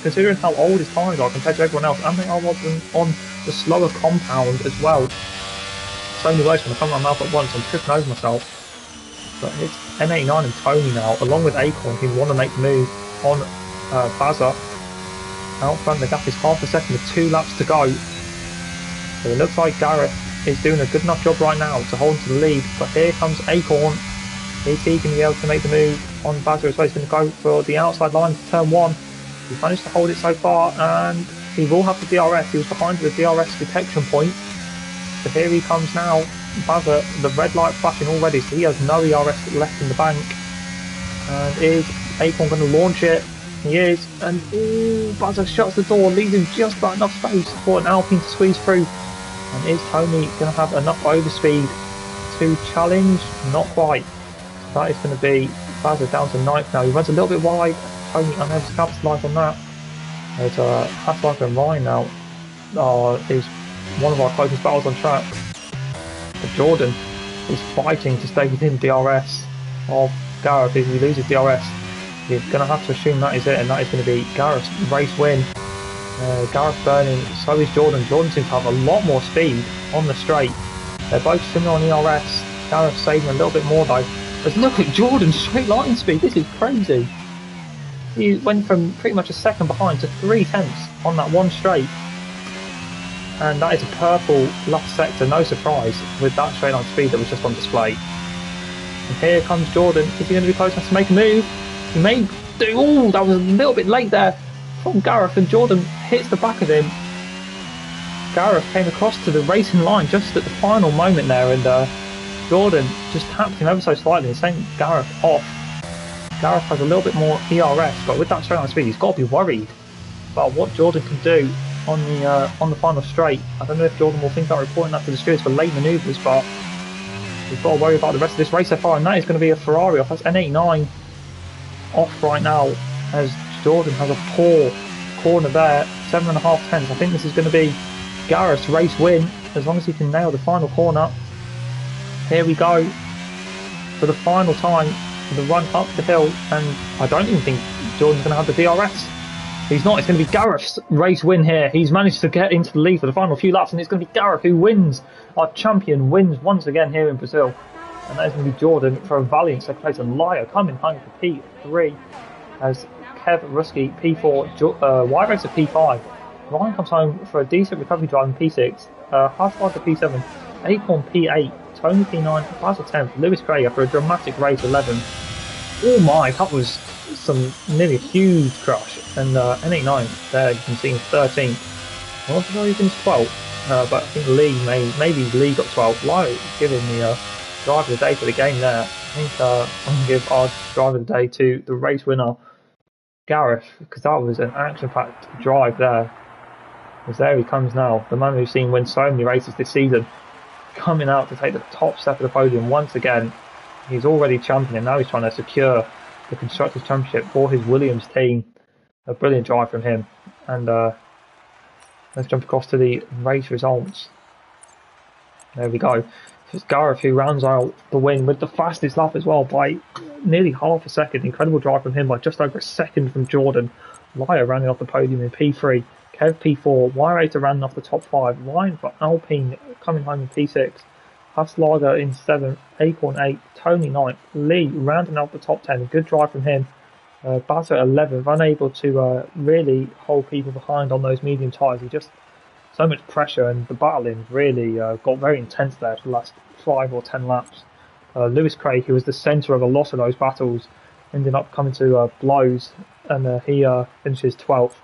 considering how old his tyres are compared to everyone else. And they are on the slower compound as well. So many words when I come my mouth at once, I'm tripping over myself. But it's N89 and Tony now, along with Acorn, who want to make the move on Bazza. Out front, the gap is half a second with 2 laps to go. So it looks like Gareth is doing a good enough job right now to hold to the lead. But here comes Acorn. Is he going to be able to make the move on Bazza as well? He's going to go for the outside line to turn 1. He's managed to hold it so far, and he will have the DRS. He was behind the DRS detection point. So here he comes now. Bazza, the red light flashing already, so he has no ERS left in the bank. And is Acorn going to launch it? He is, and ooh, Bazza shuts the door, leaves him just about enough space for an Alpine to squeeze through. And is Tony going to have enough overspeed to challenge? Not quite. That is going to be Bazza down to 9th now. He runs a little bit wide. Tony unable to capitalise on that. There's Hasslider and Ryan now is one of our closest battles on track. But Jordan is fighting to stay within DRS of Gareth. If he loses DRS, you're going to have to assume that is it, and that is going to be Gareth's race win. Gareth burning, so is Jordan. Jordan seems to have a lot more speed on the straight. They're both similar on ERS. Gareth saving a little bit more though. But look at Jordan's straight line speed, this is crazy. He went from pretty much a second behind to 3/10 on that one straight. And that is a purple last sector, no surprise, with that straight line speed that was just on display. And here comes Jordan. Is he going to be close enough to make a move? He may do. Oh, that was a little bit late there from Gareth, and Jordan hits the back of him. Gareth came across to the racing line just at the final moment there, and Jordan just tapped him ever so slightly and sent Gareth off. Gareth has a little bit more ERS, but with that straight line speed, he's got to be worried about what Jordan can do on the final straight. I don't know if Jordan will think about reporting that to the stewards for late manoeuvres, but we've got to worry about the rest of this race so far, and that is going to be a Ferrari off. That's N89 off right now, as Jordan has a poor corner there, 7.5 tenths. I think this is going to be Gareth's race win, as long as he can nail the final corner. Here we go, for the final time, for the run up the hill, and I don't even think Jordan's going to have the DRS. He's not. It's going to be Gareth's race win here. He's managed to get into the lead for the final few laps, and it's going to be Gareth who wins. Our champion wins once again here in Brazil. And that is going to be Jordan for a valiant second place, and Lyle coming home for P3 as Kev Ruski P4, Y Racer P5. Ryan comes home for a decent recovery drive in P6, Half-Life for P7, Acorn P8, Tony P9, Basil 10th, Lewis Craig for a dramatic race 11th. Oh my, that was some nearly a huge crush. And N89 there, you can see 13th. I wasn't sure he finished 12th, but I think maybe Lee got 12th. Lyle giving the driver of the day for the game there. I think I'm going to give our driver of the day to the race winner, Gareth, because that was an action-packed drive there. Because there he comes now, the man we've seen win so many races this season, coming out to take the top step of the podium once again. He's already champion, and now he's trying to secure the Constructors' Championship for his Williams team. A brilliant drive from him. And let's jump across to the race results. There we go. It's Gareth who rounds out the win with the fastest lap as well by nearly half a second. Incredible drive from him by just over a second from Jordan. Lyle running off the podium in P3. Kev P4. Y8 running off the top 5. Ryan for Alpine coming home in P6. Haslager in 7th. Acorn 8th. Tony 9th. Lee rounding off the top 10. A good drive from him. Basil 11th. Unable to really hold people behind on those medium tyres. He just so much pressure, and the battling really got very intense there for the last 5 or 10 laps. Lewis Craig, who was the centre of a lot of those battles, ended up coming to blows, and he finishes 12th.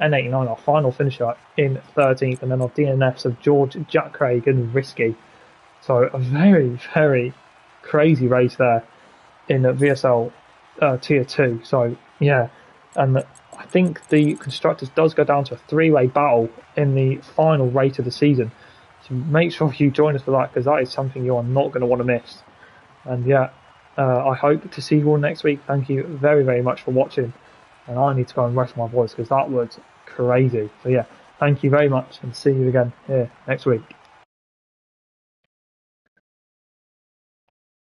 N89, our final finisher, in 13th, and then our DNFs of George, Jack Craig and Risky. So a very, very crazy race there in VSL Tier 2. So yeah, and I think the Constructors does go down to a 3-way battle in the final race of the season. So make sure you join us for that, because that is something you are not going to want to miss. And yeah, I hope to see you all next week. Thank you very, very much for watching. And I need to go and rest my voice, because that was crazy. So yeah, thank you very much, and see you again here next week.